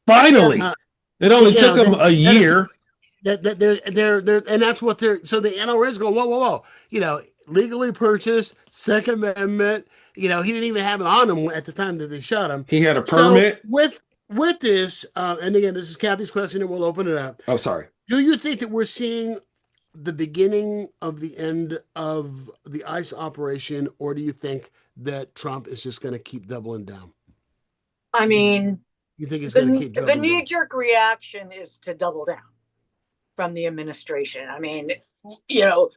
Finally, it only took them a year. They're and that's what they're. So the NRA is going, whoa. Legally purchased, Second Amendment. He didn't even have it on him at the time that they shot him. He had a permit. So with this, and again, this is Kathy's question, and we'll open it up. Oh, sorry. Do you think that we're seeing the beginning of the end of the ICE operation, or do you think that Trump is just going to keep doubling down? I mean, you think he's going to keep doubling down? The knee-jerk reaction is to double down from the administration. I mean,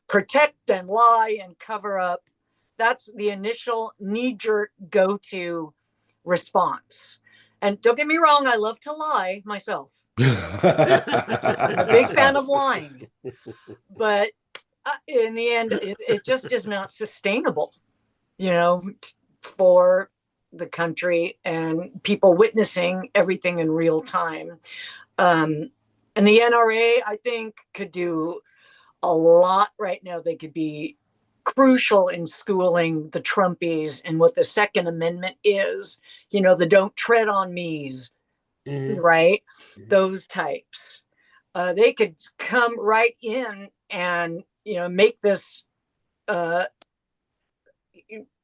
protect and lie and cover up. That's the initial knee-jerk go-to response. And don't get me wrong, I love to lie myself. I'm a big fan of lying. But in the end, it just is not sustainable, for the country and people witnessing everything in real time. And the NRA, I think, could do a lot right now. They could be crucial in schooling the Trumpies and what the Second Amendment is, the don't tread on me's, right? Those types. They could come right in and, make this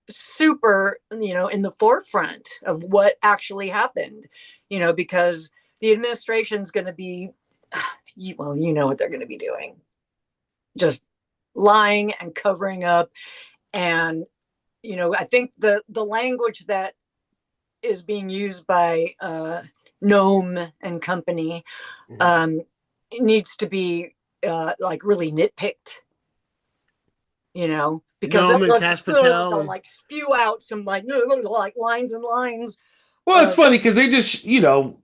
super, in the forefront of what actually happened, because the administration's going to be, well, you know what they're going to be doing. Just lying and covering up. And, you know, I think the language that is being used by Gnome and company it needs to be like really nitpicked, you know, because they'll like spew out some like lines and lines. Well, it's funny because they just, you know,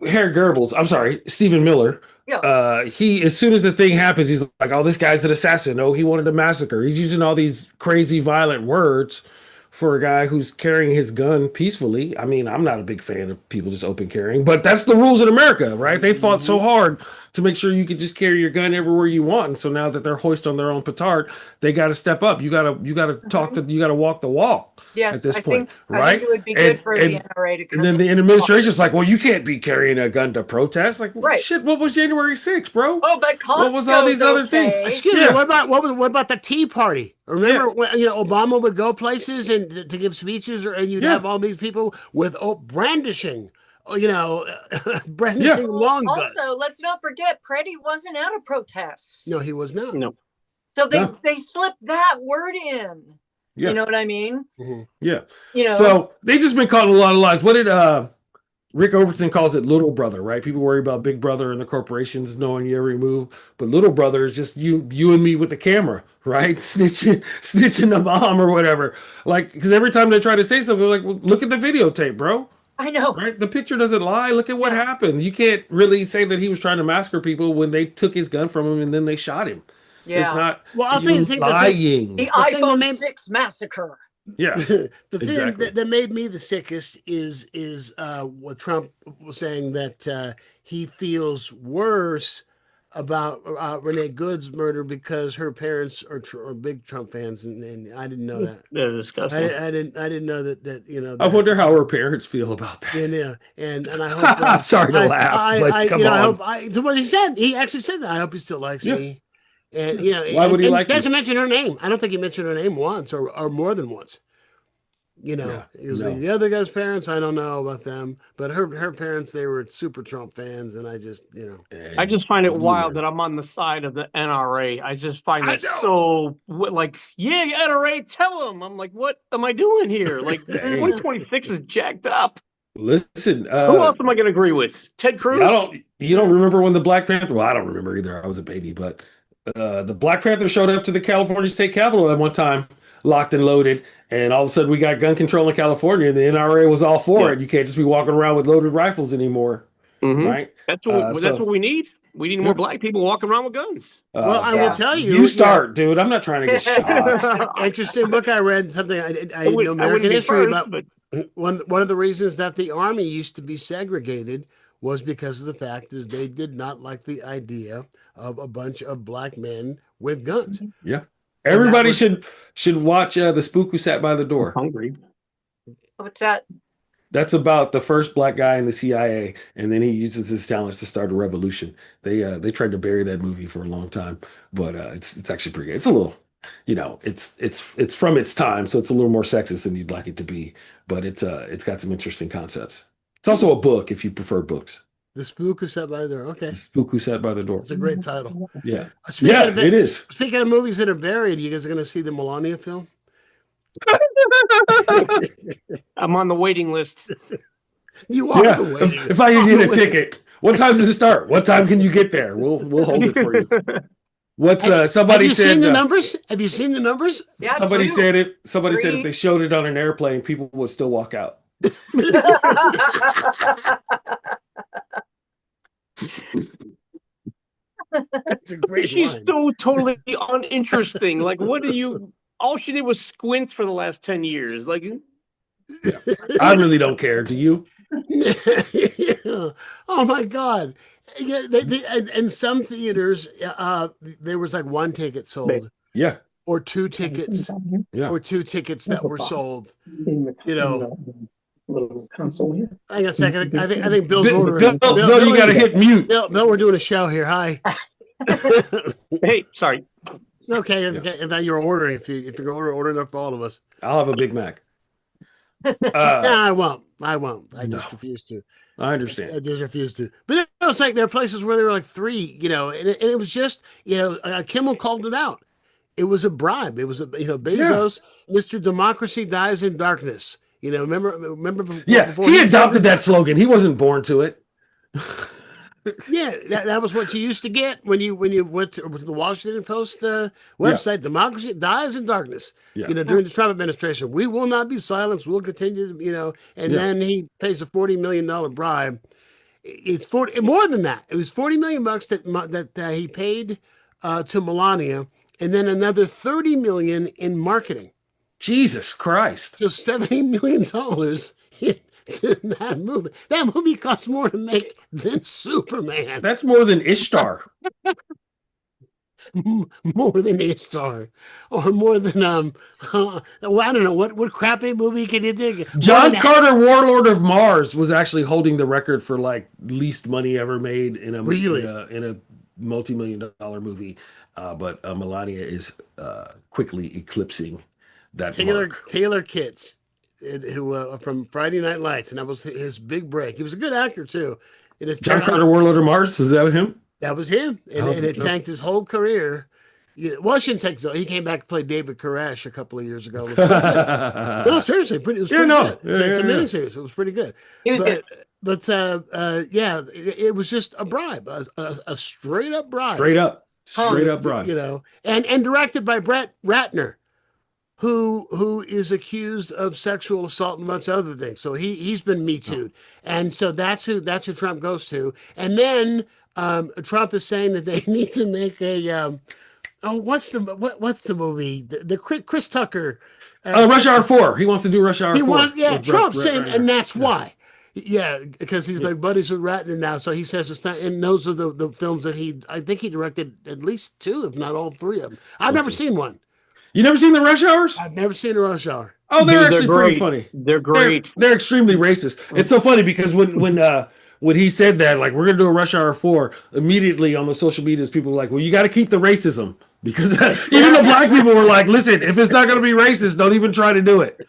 Stephen Miller. Yeah. He, as soon as the thing happens, he's like, oh, this guy's an assassin. Oh, he wanted to massacre. He's using all these crazy, violent words for a guy who's carrying his gun peacefully. I mean, I'm not a big fan of people just open carrying, but that's the rules in America, right? They fought so hard to make sure you could just carry your gun everywhere you want. And so now that they're hoist on their own petard, they got to step up. You got to talk to, you got to walk the walk. Yes, at this point, right? I think it would be good for the NRA to come. And then the administration's like, well, you can't be carrying a gun to protest. Like, right. Shit, what was January 6th, bro? Oh, but Costco's what was all these other things? Excuse me, what about the Tea Party? Remember when, you know, Obama would go places and to give speeches, and you'd have all these people with brandishing, you know, brandishing long guns. Also, let's not forget, Preddy wasn't at a protest. No, he was not. No. So they slipped that word in. Yeah. You know what I mean? Mm-hmm. Yeah. You know. So they just been caught in a lot of lies. What did Rick Overton calls it? Little brother, right? People worry about Big Brother and the corporations knowing you every move, but Little Brother is just you and me with the camera, right? Snitching the mom or whatever. Like, because every time they try to say something, they're like, well, look at the videotape, bro. I know. Right? The picture doesn't lie. Look at what happened. You can't really say that he was trying to massacre people when they took his gun from him and then they shot him. Yeah. It's not. Well, I'll think lying. The iPhone 6 massacre. Yeah. The thing that made me the sickest is what Trump was saying, that he feels worse about Renee Good's murder because her parents are big Trump fans, and I didn't know that. They're disgusting. I didn't know that you know. I wonder how her parents feel about that. Yeah, and I hope. I'm sorry to laugh, but come on. I hope what he said. He actually said that. I hope he still likes me. And you know, why would he like? Doesn't mention her name. I don't think he mentioned her name once or more than once. You know, the other guy's parents, I don't know about them, but her parents, they were super Trump fans, and I just, you know, I just find it wild that I'm on the side of the NRA. I just find it so like, NRA, tell them. I'm like, what am I doing here? Like, 2026 is jacked up. Listen, who else am I going to agree with? Ted Cruz? You don't remember when the Black Panther? Well, I don't remember either. I was a baby, but the Black Panther showed up to the California State Capitol at one time, locked and loaded, and all of a sudden we got gun control in California, and the NRA was all for it. You can't just be walking around with loaded rifles anymore, right? That's what we need. We need more black people walking around with guns. Well, I will tell you. You start, dude. I'm not trying to get shot. Interesting book I read, something I know American history about. One of the reasons that the Army used to be segregated was because of the fact is they did not like the idea of a bunch of black men with guns. Yeah. Everybody should watch The Spook Who Sat by the Door. I'm hungry. What's that? That's about the first black guy in the CIA, and then he uses his talents to start a revolution. They tried to bury that movie for a long time, but it's actually pretty good. It's a little, you know, it's from its time, so it's a little more sexist than you'd like it to be, but it's got some interesting concepts. It's also a book if you prefer books. The Spook Who Sat by the Door. Okay. The Spook Who Sat by the Door. It's a great title. Yeah. It is. Speaking of movies that are buried, you guys are going to see the Melania film? I'm on the waiting list. You are the waiting list. If I can get a ticket. What time does it start? What time can you get there? We'll hold it for you. Somebody said? Have you seen the numbers? Have you seen the numbers? Yeah, somebody said it. Somebody said if they showed it on an airplane, people would still walk out. That's a great She's line. so totally uninteresting. Like, what do you? All she did was squint for the last 10 years. Like, I really don't care. Do you? Yeah. Oh my God! Yeah, in some theaters, there was like one ticket sold. Yeah. Or two tickets. Yeah. Or two tickets that were sold. You know. Little console here. Hang on a second. I think Bill's ordering. Bill, you got to hit mute. Bill, we're doing a show here. Hi. Hey, sorry. It's okay if you're ordering. If you're going to order enough for all of us. I'll have a Big Mac. No, I won't. I just refuse to. I understand. I just refuse to. But no, it's like there are places where there were like 3, and it was just, Kimmel called it out. It was a bribe. It was Bezos, Mr. Democracy dies in darkness. Remember before he adopted that slogan. He wasn't born to it. Yeah, that was what you used to get when you went to the Washington Post website. Democracy dies in darkness. During the Trump administration, we will not be silenced. We'll continue to, and then he pays a $40 million bribe. It's more than that. It was $40 million that he paid to Melania, and then another $30 million in marketing. Jesus Christ! So $70 million to that movie. That movie cost more to make than Superman. That's more than Ishtar. More than Ishtar, or more than I don't know what crappy movie can you think? John Carter, Warlord of Mars, was actually holding the record for like least money ever made in a multi-million-dollar movie. But Melania is quickly eclipsing that mark. Taylor Kitsch, who from Friday Night Lights, and that was his big break. He was a good actor too. John Carter, Warlord of Mars, was that him? That was him, and it tanked his whole career. Well, I shouldn't take so. He came back to play David Koresh a couple of years ago. No, seriously, it was pretty good. It's a miniseries. It was pretty good. He was good. But it was just a bribe, a straight up bribe. Straight up bribe. And directed by Brett Ratner, who is accused of sexual assault and much other things. So he's been Me Too'd. And so that's who Trump goes to. And then Trump is saying that they need to make a what's the movie? The Chris Tucker Rush Hour 4. He wants to do Rush Hour 4. Trump's saying, and that's why. Yeah, because he's like buddies with Ratner now, so he says it's not. And those are the films that I think he directed at least 2, if not all 3 of them. I've never seen one. You never seen the Rush Hours? I've never seen a Rush Hour. Oh, they're actually pretty funny. They're great. They're extremely racist. It's so funny because when he said that, like, we're gonna do a Rush Hour 4, immediately on the social medias, people were like, well, you got to keep the racism, because even the black people were like, listen, if it's not gonna be racist, don't even try to do it.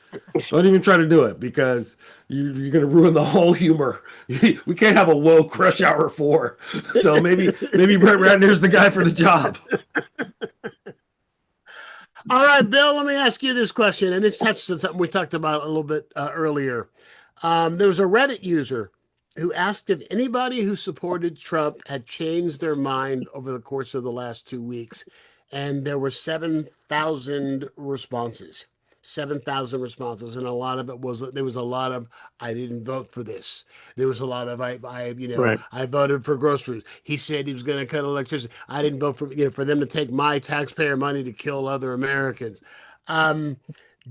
Don't even try to do it, because you're gonna ruin the whole humor. We can't have a woke Rush Hour 4. So maybe Brett Ratner's the guy for the job. All right, Bill, let me ask you this question, and this touches on something we talked about a little bit earlier. There was a Reddit user who asked if anybody who supported Trump had changed their mind over the course of the last 2 weeks, and there were 7,000 responses. 7,000 responses, and a lot of it was I didn't vote for this. There was a lot of I voted for groceries. He said he was going to cut electricity. I didn't vote for them to take my taxpayer money to kill other Americans. Do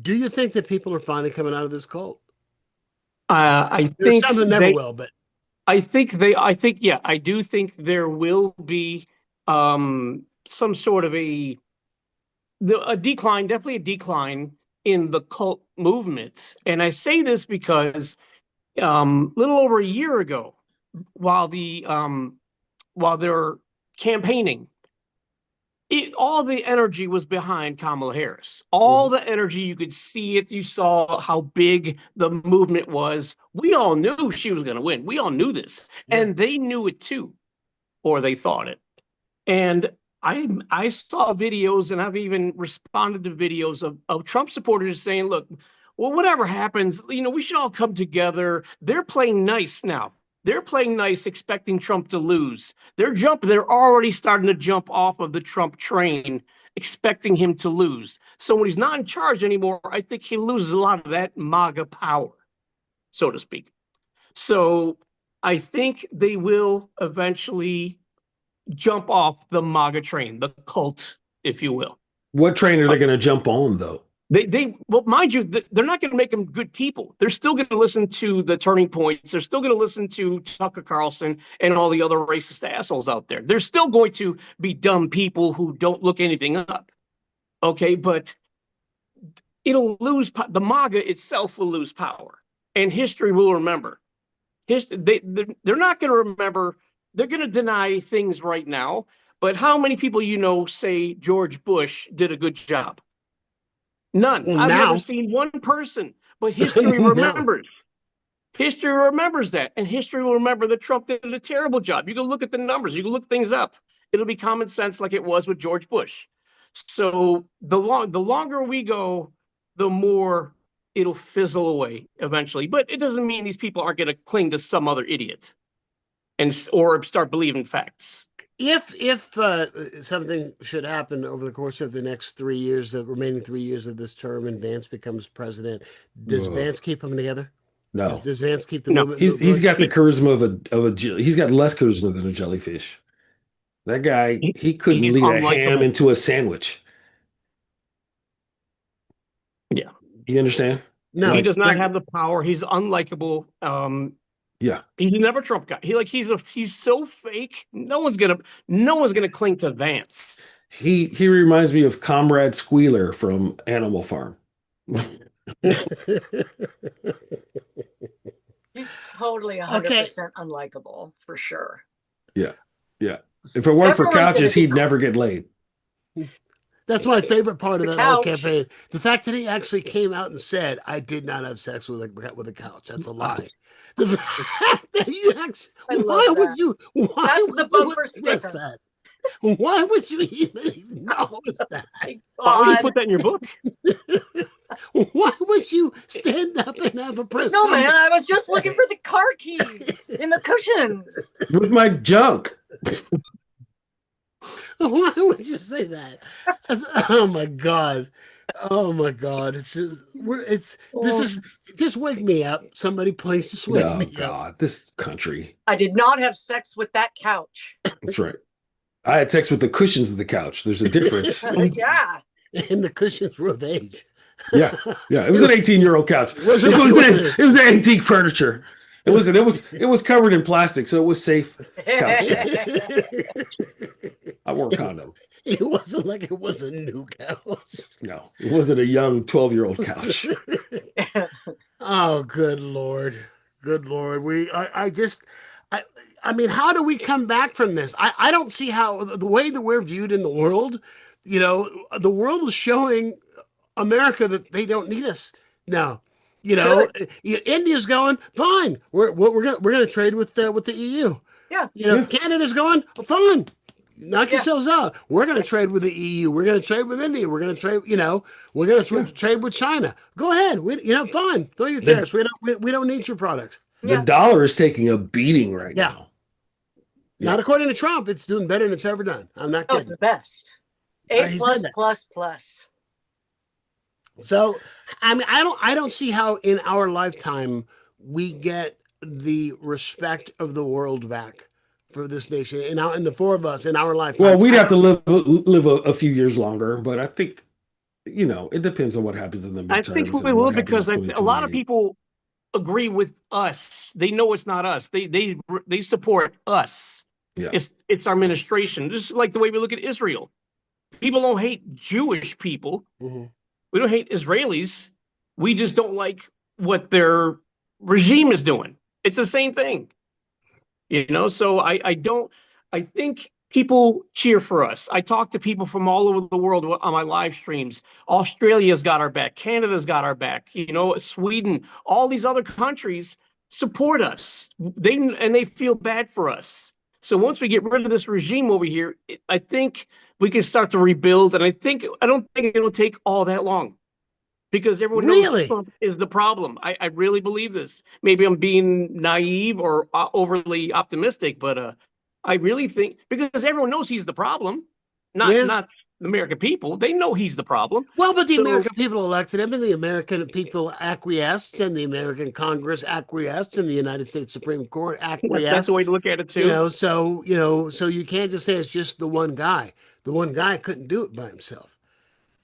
you think that people are finally coming out of this cult? I think some that never will, but I do think there will be some sort of a decline, definitely a decline in the cult movements. And I say this because little over a year ago, while they're campaigning, all the energy was behind Kamala Harris. All the energy, you could see it. You saw how big the movement was. We all knew she was going to win. We all knew this. And they knew it too, or they thought it. And I saw videos, and I've even responded to videos of Trump supporters saying, look, well, whatever happens, we should all come together. They're playing nice now. They're playing nice, expecting Trump to lose. They're already starting to jump off of the Trump train, expecting him to lose. So when he's not in charge anymore, I think he loses a lot of that MAGA power, so to speak. So I think they will eventually jump off the MAGA train, the cult, if you will. What train are they going to jump on, though? Well, mind you, they're not going to make them good people. They're still going to listen to the Turning Points. They're still going to listen to Tucker Carlson and all the other racist assholes out there. They're still going to be dumb people who don't look anything up. Okay, but it'll lose. The MAGA itself will lose power, and history will remember. They're not going to remember. They're going to deny things right now. But how many people say George Bush did a good job? None. I've never seen one person, but history remembers. History remembers that, and history will remember that Trump did a terrible job. You can look at the numbers, you can look things up. It'll be common sense like it was with George Bush. So the longer we go, the more it'll fizzle away eventually. But it doesn't mean these people aren't going to cling to some other idiot or start believing facts. If something should happen over the course of the next 3 years, the remaining 3 years of this term, and Vance becomes president, does Vance keep them together? No. Does Vance keep the movement? He's got the charisma of a he's got less charisma than a jellyfish. That guy, he couldn't lead a ham into a sandwich. Yeah. You understand? No, he does not have the power. He's unlikable. Yeah, he's never Trump guy. He's so fake. No one's gonna cling to Vance. He reminds me of Comrade Squealer from Animal Farm. He's totally 100% unlikable for sure. Yeah. If it weren't for couches, he'd never get laid. That's my favorite part of that whole campaign. The fact that he actually came out and said, "I did not have sex with a couch." That's a lie. The fact that you actually, why would you express that? Why would you even acknowledge that? Why would you put that in your book? Why would you stand up and have a press? No, man, I was just looking for the car keys in the cushions. With my junk. Why would you say that? Oh my God. Just wake me up. Somebody please just wake me up. This country. I did not have sex with that couch. That's right. I had sex with the cushions of the couch. There's a difference. Yeah. And the cushions were of age. Yeah. It was an 18-year-old couch. It was antique furniture. It was covered in plastic, so it was safe couch. I wore a condom. It wasn't like it was a new couch. No, it wasn't a young 12-year-old couch. Oh, good Lord. I mean, how do we come back from this? I don't see how the way that we're viewed in the world, the world is showing America that they don't need us now. India's going fine. We're gonna trade with the EU. Yeah. Canada's going fine. Knock yourselves out. We're gonna trade with the EU. We're gonna trade with India. We're gonna trade. We're gonna trade with China. Go ahead. Fine. Throw your tariffs. We don't need your products. The dollar is taking a beating right now. Not according to Trump. It's doing better than it's ever done. I'm not kidding. It's the best. A++++. So, I mean, I don't see how in our lifetime we get the respect of the world back for this nation. And the four of us in our lifetime. Well, we'd have to live a few years longer, but I think, it depends on what happens in the midterms. I think we will, because a lot of people agree with us. They know it's not us. They support us. Yeah. It's our administration. Just like the way we look at Israel. People don't hate Jewish people. Mm-hmm. We don't hate Israelis. We just don't like what their regime is doing. It's the same thing. So I think people cheer for us. I talk to people from all over the world on my live streams. Australia's got our back. Canada's got our back. Sweden, all these other countries support us. They feel bad for us. So once we get rid of this regime over here, I think we can start to rebuild. And I don't think it'll take all that long, because everyone knows Trump is the problem. I really believe this. Maybe I'm being naive or overly optimistic, but I really think, because everyone knows he's the problem, not the American people. They know he's the problem. Well, but the American people elected him, and the American people acquiesced, and the American Congress acquiesced, and the United States Supreme Court acquiesced. That's the way to look at it too. So you can't just say it's just the one guy. The one guy couldn't do it by himself.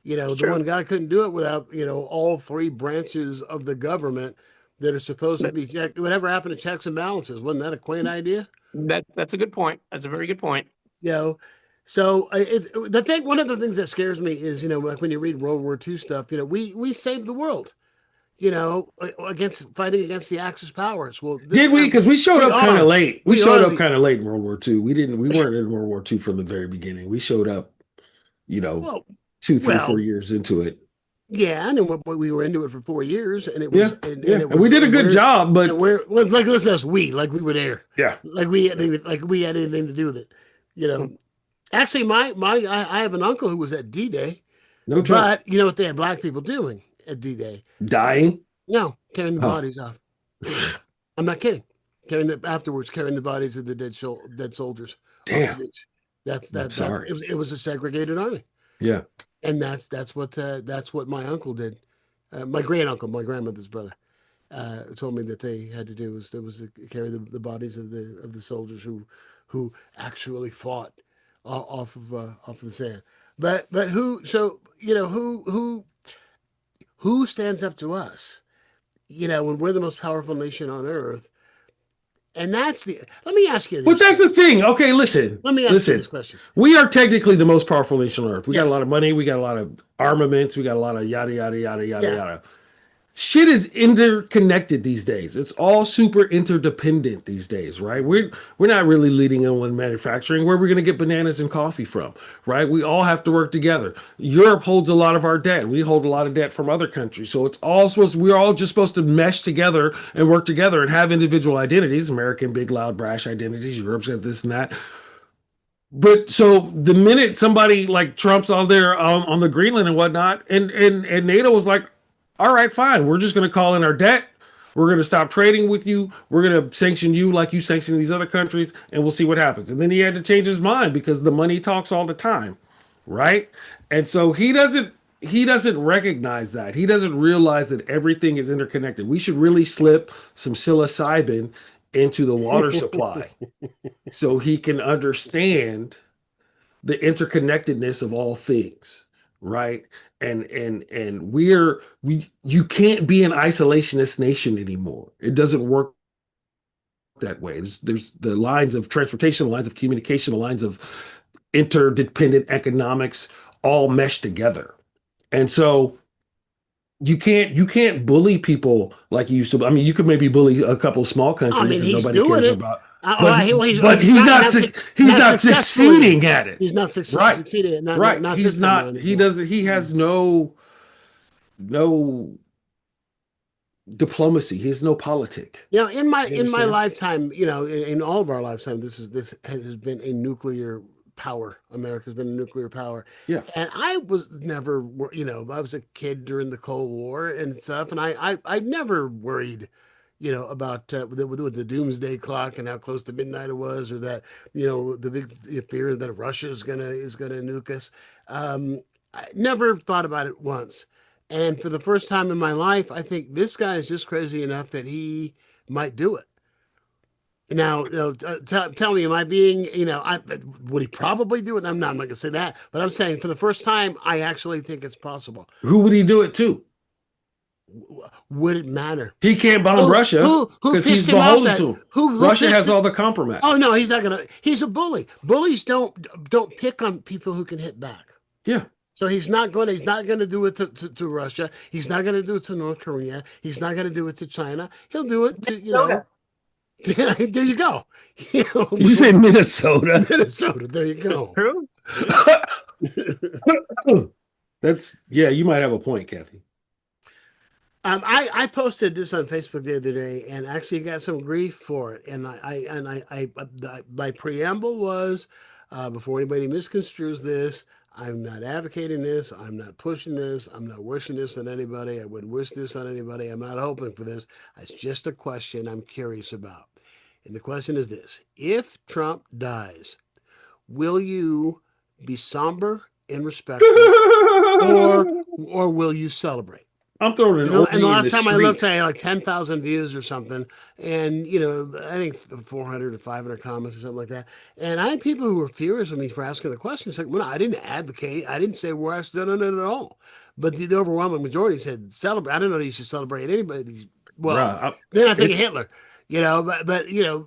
The one guy couldn't do it without all three branches of the government that are supposed to be checked. Whatever happened to checks and balances? Wasn't that a quaint idea? That's a good point. That's a very good point. So one of the things that scares me is, like when you read World War II stuff, we saved the world, fighting against the Axis powers. Well, did we? Because we showed up kind of late. We showed up kind of late in World War II. We weren't in World War II from the very beginning. We showed up, 2, 3, 4 years into it. Yeah, and we were into it for 4 years, and it Yeah, was, and yeah. it And we was, did a good job, but like let's us like we were there, yeah, like we had anything to do with it, you know. Actually, I have an uncle who was at D-Day, no joke. but you know what they had black people doing at D-Day? Dying? No, carrying the Oh. bodies off. I'm not kidding. Carrying the bodies of the dead soldiers. Damn. Off the beach. That's sorry. It was a segregated army. Yeah. And that's what my uncle did. My great uncle, my grandmother's brother, told me that they had to do was to carry the bodies of the soldiers who actually fought off of the sand. But who stands up to us? You know, when we're the most powerful nation on earth. And let me ask you this. But that's the thing. Okay, listen. Let me ask you this question. We are technically the most powerful nation on earth. We got a lot of money. We got a lot of armaments. We got a lot of yada, yada, yada, yada, yada. Shit is interconnected these days. It's all super interdependent these days, right? We're not really leading in one manufacturing. Where we're going to get bananas and coffee from, right? We all have to work together. Europe holds a lot of our debt. We hold a lot of debt from other countries. So we're all just supposed to mesh together and work together and have individual identities. American, big, loud, brash identities. Europe's got this and that. But so the minute somebody like Trump's on there on the Greenland and whatnot, and NATO was like, all right, fine. We're just going to call in our debt. We're going to stop trading with you. We're going to sanction you like you sanction these other countries, and we'll see what happens. And then he had to change his mind because the money talks all the time, right? And so he doesn't recognize that. He doesn't realize that everything is interconnected. We should really slip some psilocybin into the water supply so he can understand the interconnectedness of all things, right? And you can't be an isolationist nation anymore. It doesn't work that way. There's the lines of transportation, the lines of communication, the lines of interdependent economics all mesh together. And so you can't bully people like you used to. I mean, you could maybe bully a couple of small countries that nobody cares about. But he's not succeeding at it. He's not succeeding. Right. He's not. He doesn't. He has no diplomacy. He has no politic. You know, in my lifetime, you know, in all of our lifetime, this has been a nuclear power. America's been a nuclear power. Yeah. And I was never, you know, I was a kid during the Cold War and stuff, and I never worried, you know, about with the doomsday clock and how close to midnight it was, or that, you know, the big fear that Russia is gonna nuke us. I never thought about it once. And for the first time in my life, I think this guy is just crazy enough that he might do it. Now, tell me, am I being, you know, would he probably do it? I'm not going to say that, but I'm saying for the first time, I actually think it's possible. Who would he do it to? Would it matter? He can't bomb Russia because he's beholden to him. Russia has all the compromise. Oh no, he's not going to. He's a bully. Bullies don't pick on people who can hit back. Yeah. So he's not going to do it to Russia. He's not going to do it to North Korea. He's not going to do it to China. He'll do it to, you know. There you go. You say Minnesota? Minnesota. There you go. True. You might have a point, Kathy. I posted this on Facebook the other day and actually got some grief for it. And my preamble was, before anybody misconstrues this, I'm not advocating this. I'm not pushing this. I'm not wishing this on anybody. I wouldn't wish this on anybody. I'm not hoping for this. It's just a question I'm curious about. And the question is this: if Trump dies, will you be somber and respectful, or will you celebrate? I'm throwing an orgy. And the last time I looked, I had like 10,000 views or something, and you know, I think 400 or 500 comments or something like that. And I had people who were furious with me for asking the question. It's like, well, I didn't advocate. I didn't say where I stood on it at all. But the overwhelming majority said celebrate. I don't know that you should celebrate anybody. Well, then I think of Hitler. You know, but you know,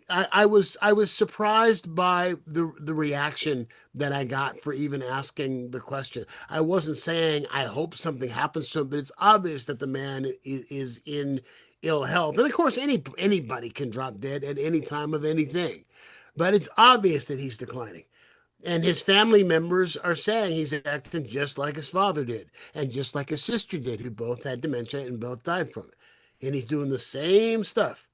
I was surprised by the reaction that I got for even asking the question. I wasn't saying I hope something happens to him, but it's obvious that the man is in ill health. And of course, anybody can drop dead at any time of anything, but it's obvious that he's declining. And his family members are saying he's acting just like his father did, and just like his sister did, who both had dementia and both died from it. And he's doing the same stuff.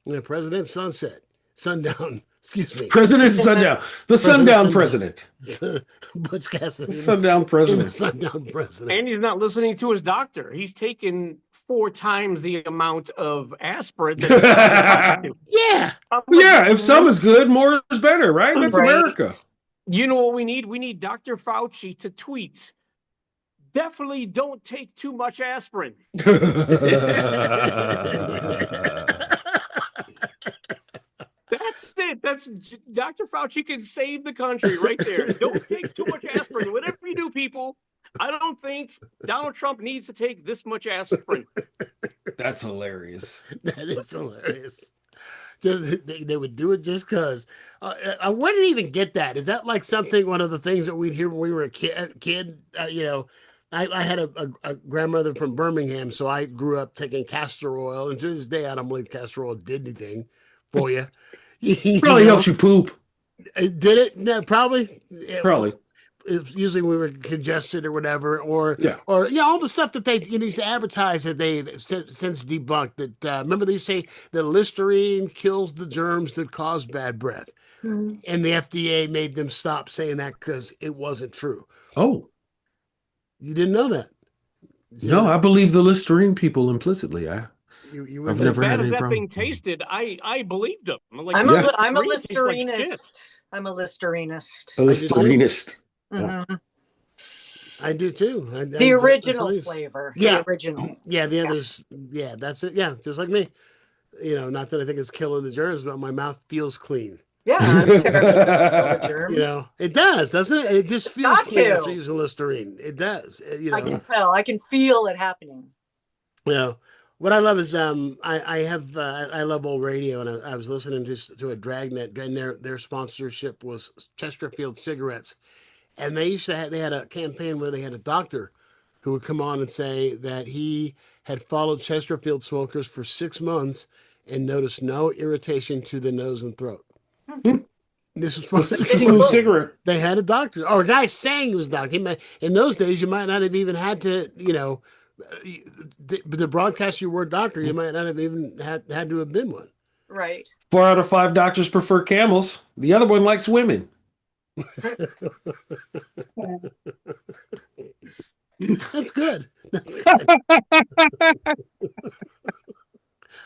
And the president sundown, excuse me. President Sundown. The Sundown President. Butch Cassidy. Sundown President. Sundown President. And he's not listening to his doctor. He's taken 4 times the amount of aspirin. Yeah. Yeah, if some is good, more is better, right? That's right. America. You know what we need? We need Dr. Fauci to tweet. Definitely don't take too much aspirin. That's it. That's Dr. Fauci can save the country right there. Don't take too much aspirin. Whatever you do, people, I don't think Donald Trump needs to take this much aspirin. That's hilarious. That is hilarious. They would do it just because. I wouldn't even get that. Is that like something, one of the things that we'd hear when we were a kid? I had a grandmother from Birmingham, so I grew up taking castor oil. And to this day, I don't believe castor oil did anything for you. Probably helps you poop. Did it? No, probably. Probably. Usually we were congested or whatever, or all the stuff that they used to advertise that they since debunked. That remember they say that Listerine kills the germs that cause bad breath, and the FDA made them stop saying that because it wasn't true. Oh, you didn't know that? No, I believe the Listerine people implicitly. I've never had any problem. That thing tasted, I believed them. I'm a Listerinist. I'm a Listerinist. A Listerinist. Mm-hmm. I do too. The original flavor. Yeah. The original. Yeah, the others. Yeah, that's it. Yeah, just like me. Not that I think it's killing the germs, but my mouth feels clean. Yeah, I'm terrible to kill the germs. It does, doesn't it? It just feels clean after using Listerine. It does. I can tell. I can feel it happening. What I love is I love old radio, and I was listening to a Dragnet, and their sponsorship was Chesterfield cigarettes. And they had a campaign where they had a doctor who would come on and say that he had followed Chesterfield smokers for 6 months and noticed no irritation to the nose and throat. This was supposed to be a cigarette. They had a doctor or a guy saying he was a doctor. In those days, you might not have even had to, the broadcast you were a doctor, you might not have even had to have been one. Right. 4 out of 5 doctors prefer camels. The other one likes women. That's good.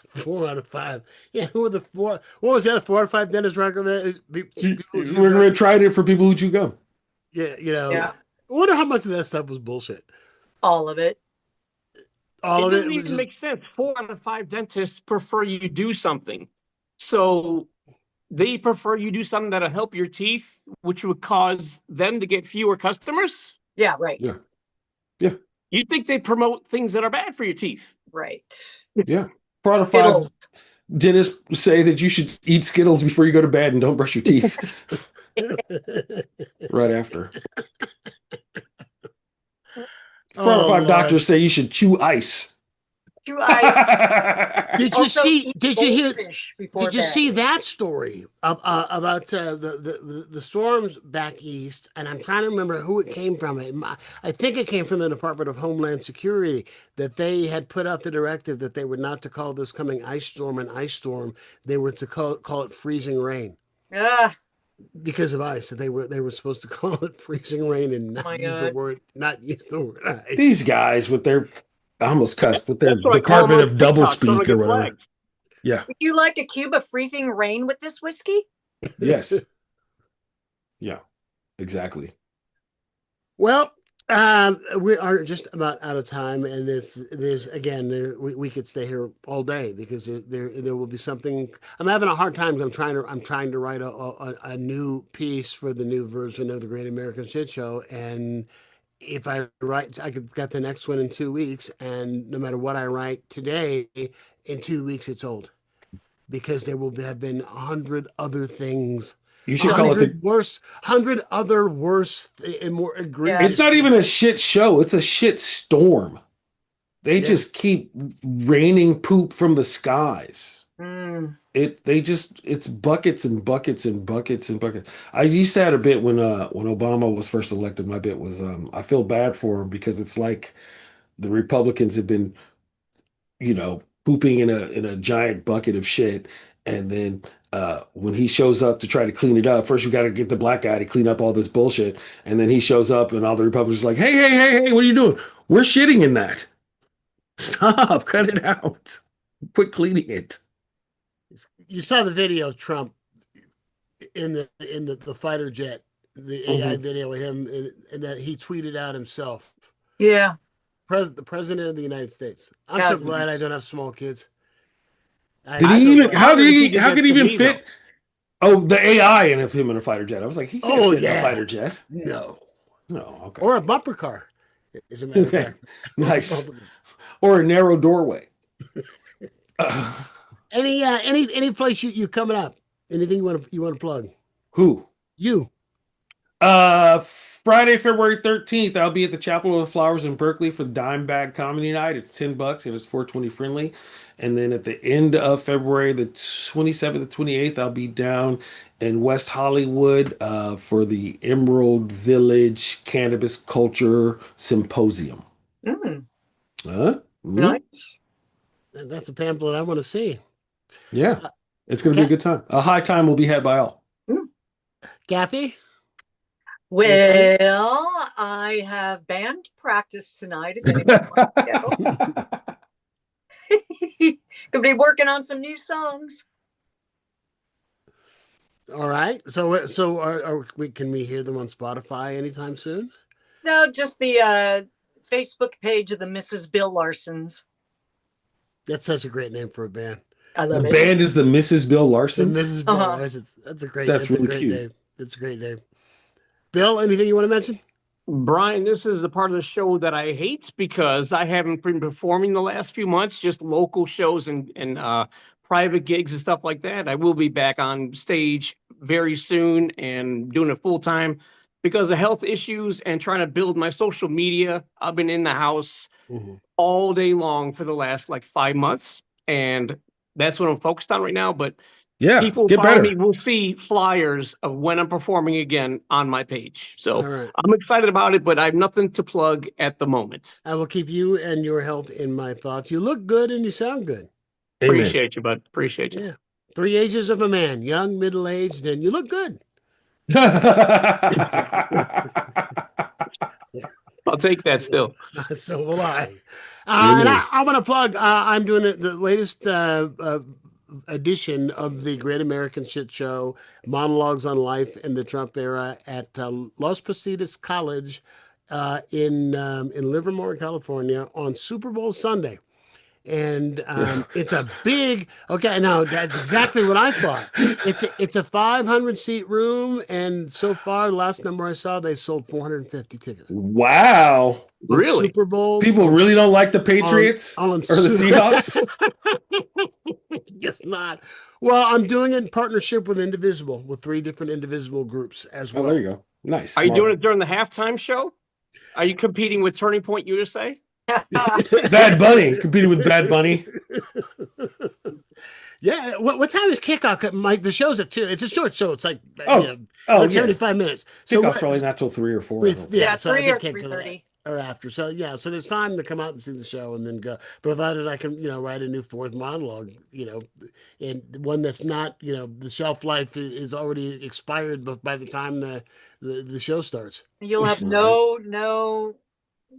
4 out of 5. Yeah, who were the 4? What was the other 4 out of 5 dentists recommend? We're going to try it for people who chew gum. Yeah, I wonder how much of that stuff was bullshit. All of it. All of it doesn't even make sense. 4 out of 5 dentists prefer you do something. So they prefer you do something that'll help your teeth, which would cause them to get fewer customers? Yeah, right. Yeah. You think they promote things that are bad for your teeth? Right. Yeah. 4 out of 5 dentists say that you should eat Skittles before you go to bed and don't brush your teeth. Right after. 4 out of 5 doctors say you should chew ice. Did you see that story about the storms back east? And I'm trying to remember who it came from. I think it came from the Department of Homeland Security, that they had put out the directive that they were not to call this coming ice storm an ice storm. They were to call it freezing rain. Because of ice, that they were supposed to call it freezing rain and not use the word ice. These guys with their I almost cussed with their Department of Doublespeak or whatever. Yeah. Would you like a cube of freezing rain with this whiskey? Yes. Yeah, exactly. Well, we are just about out of time, and we could stay here all day because there will be something. I'm having a hard time. I'm trying to write a new piece for the new version of the Great American Shit Show, and if I write, I could get the next one in 2 weeks, and no matter what I write today, in 2 weeks it's old, because there will have been 100 other things. You should call it worse, 100 other worse and more egregious. It's not even a shit show; it's a shit storm. They just keep raining poop from the skies. It's buckets and buckets and buckets and buckets. I used to have a bit when Obama was first elected. My bit was I feel bad for him because it's like the Republicans have been, pooping in a giant bucket of shit, and then when he shows up to try to clean it up, first you got to get the black guy to clean up all this bullshit, and then he shows up and all the Republicans are like, hey, hey, hey, hey, what are you doing? We're shitting in that. Stop, cut it out. Quit cleaning it. You saw the video of Trump in the fighter jet, the AI video of him, and that he tweeted out himself. Yeah. The president of the United States. I'm so glad I don't have small kids. How could he even fit? Oh, the AI in him in a fighter jet. I was like, he can't fit in a fighter jet. No, okay. Or a bumper car, as a matter of fact. Nice. Or a narrow doorway. Any place you coming up? Anything you want to plug? Who? You. Friday, February 13th, I'll be at the Chapel of the Flowers in Berkeley for Dime Bag Comedy Night. It's $10 and it's 420 friendly. And then at the end of February, the 27th and 28th, I'll be down in West Hollywood for the Emerald Village Cannabis Culture Symposium. Nice. That's a pamphlet I want to see. Yeah, it's going to be a good time. A high time will be had by all. Kathy? Well, I have band practice tonight. If anyone wants to go. Could be working on some new songs. All right. So can we hear them on Spotify anytime soon? No, just the Facebook page of the Mrs. Bill Larsons. That's such a great name for a band. I love it. The band is the Mrs. Bill Larsons. The Mrs. Bill Larsons. That's a great cute name. It's a great name. Bill, anything you want to mention? Brian, this is the part of the show that I hate because I haven't been performing the last few months, just local shows and private gigs and stuff like that. I will be back on stage very soon and doing it full time because of health issues and trying to build my social media. I've been in the house all day long for the last 5 months, and that's what I'm focused on right now. But yeah, people follow me will see flyers of when I'm performing again on my page. So I'm excited about it, but I have nothing to plug at the moment. I will keep you and your health in my thoughts. You look good and you sound good. Amen. Appreciate you, bud. Appreciate you. Yeah. 3 ages of a man, young, middle-aged, and you look good. I'll take that still. So will I. And I want to plug, I'm doing the latest edition of the Great American Shit Show, Monologues on Life in the Trump Era at Los Positas College in Livermore, California on Super Bowl Sunday. And it's a big, no, that's exactly what I thought. It's a 500-seat room, and so far, last number I saw, they sold 450 tickets. Wow. Really? Super Bowl. People really don't like the Patriots or the Seahawks? Guess not. Well, I'm doing it in partnership with Indivisible, with 3 different Indivisible groups as well. Oh, there you go. Nice. Are you doing it during the halftime show? Are you competing with Turning Point USA? Bad Bunny, competing with Bad Bunny. Yeah. What time is kickoff? Mike, the show's at 2. It's a short show. It's like 75 minutes. Kickoff's probably not till 3 or 4. So 3 or 3:30 or after. So so there's time to come out and see the show and then go. Provided I can write a new 4th monologue. And one that's not the shelf life is already expired, but by the time the show starts, you'll have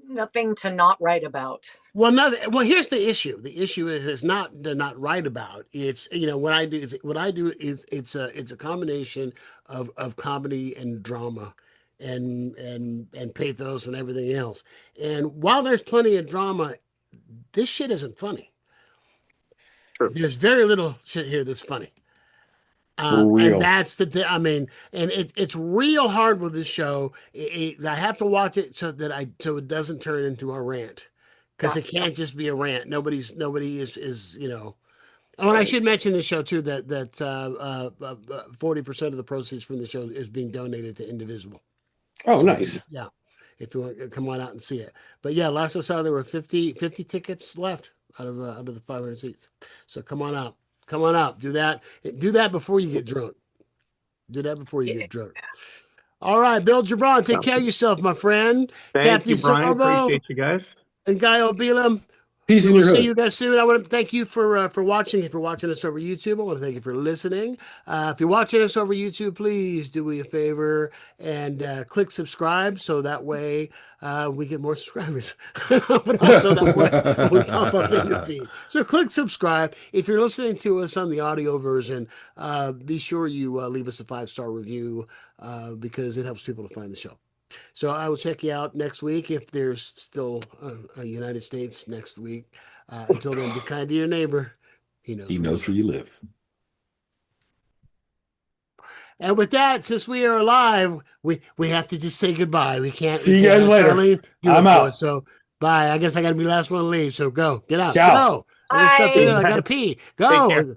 nothing to not write about. Well, here's the issue. The issue is not to not write about. It's what I do is it's a combination of comedy and drama and pathos and everything else. And while there's plenty of drama, this shit isn't funny. True. There's very little shit here that's funny. And that's and it's real hard with this show. I have to watch it so it doesn't turn into a rant, because it can't just be a rant. Nobody is. Oh, and I should mention the show too that 40% of the proceeds from the show is being donated to Indivisible. Oh, nice. Yeah, if you want to come on out and see it. But yeah, last I saw there were 50 tickets left out of the 500 seats. So come on out. Come on up. Do that. Do that before you get drunk. Do that before you get drunk. All right, Bill Gibran, take care of yourself, my friend. Thank you, Brian. Appreciate you guys. And Guy Obilam. Peace in your hood. See you guys soon. I want to thank you for watching. If you're watching us over YouTube, I want to thank you for listening. If you're watching us over YouTube, please do me a favor and click subscribe, so that way we get more subscribers. But also that way we pop up in your feed. So click subscribe. If you're listening to us on the audio version, be sure you leave us a 5-star review because it helps people to find the show. So I will check you out next week if there's still a United States next week. Until then, be kind to your neighbor. He knows where you live. And with that, since we are alive, we have to just say goodbye. We can't see you guys later. Charlene, I'm out. So bye. I guess I got to be the last one to leave. So go. Get out. Ciao. Go. I got to pee. Go.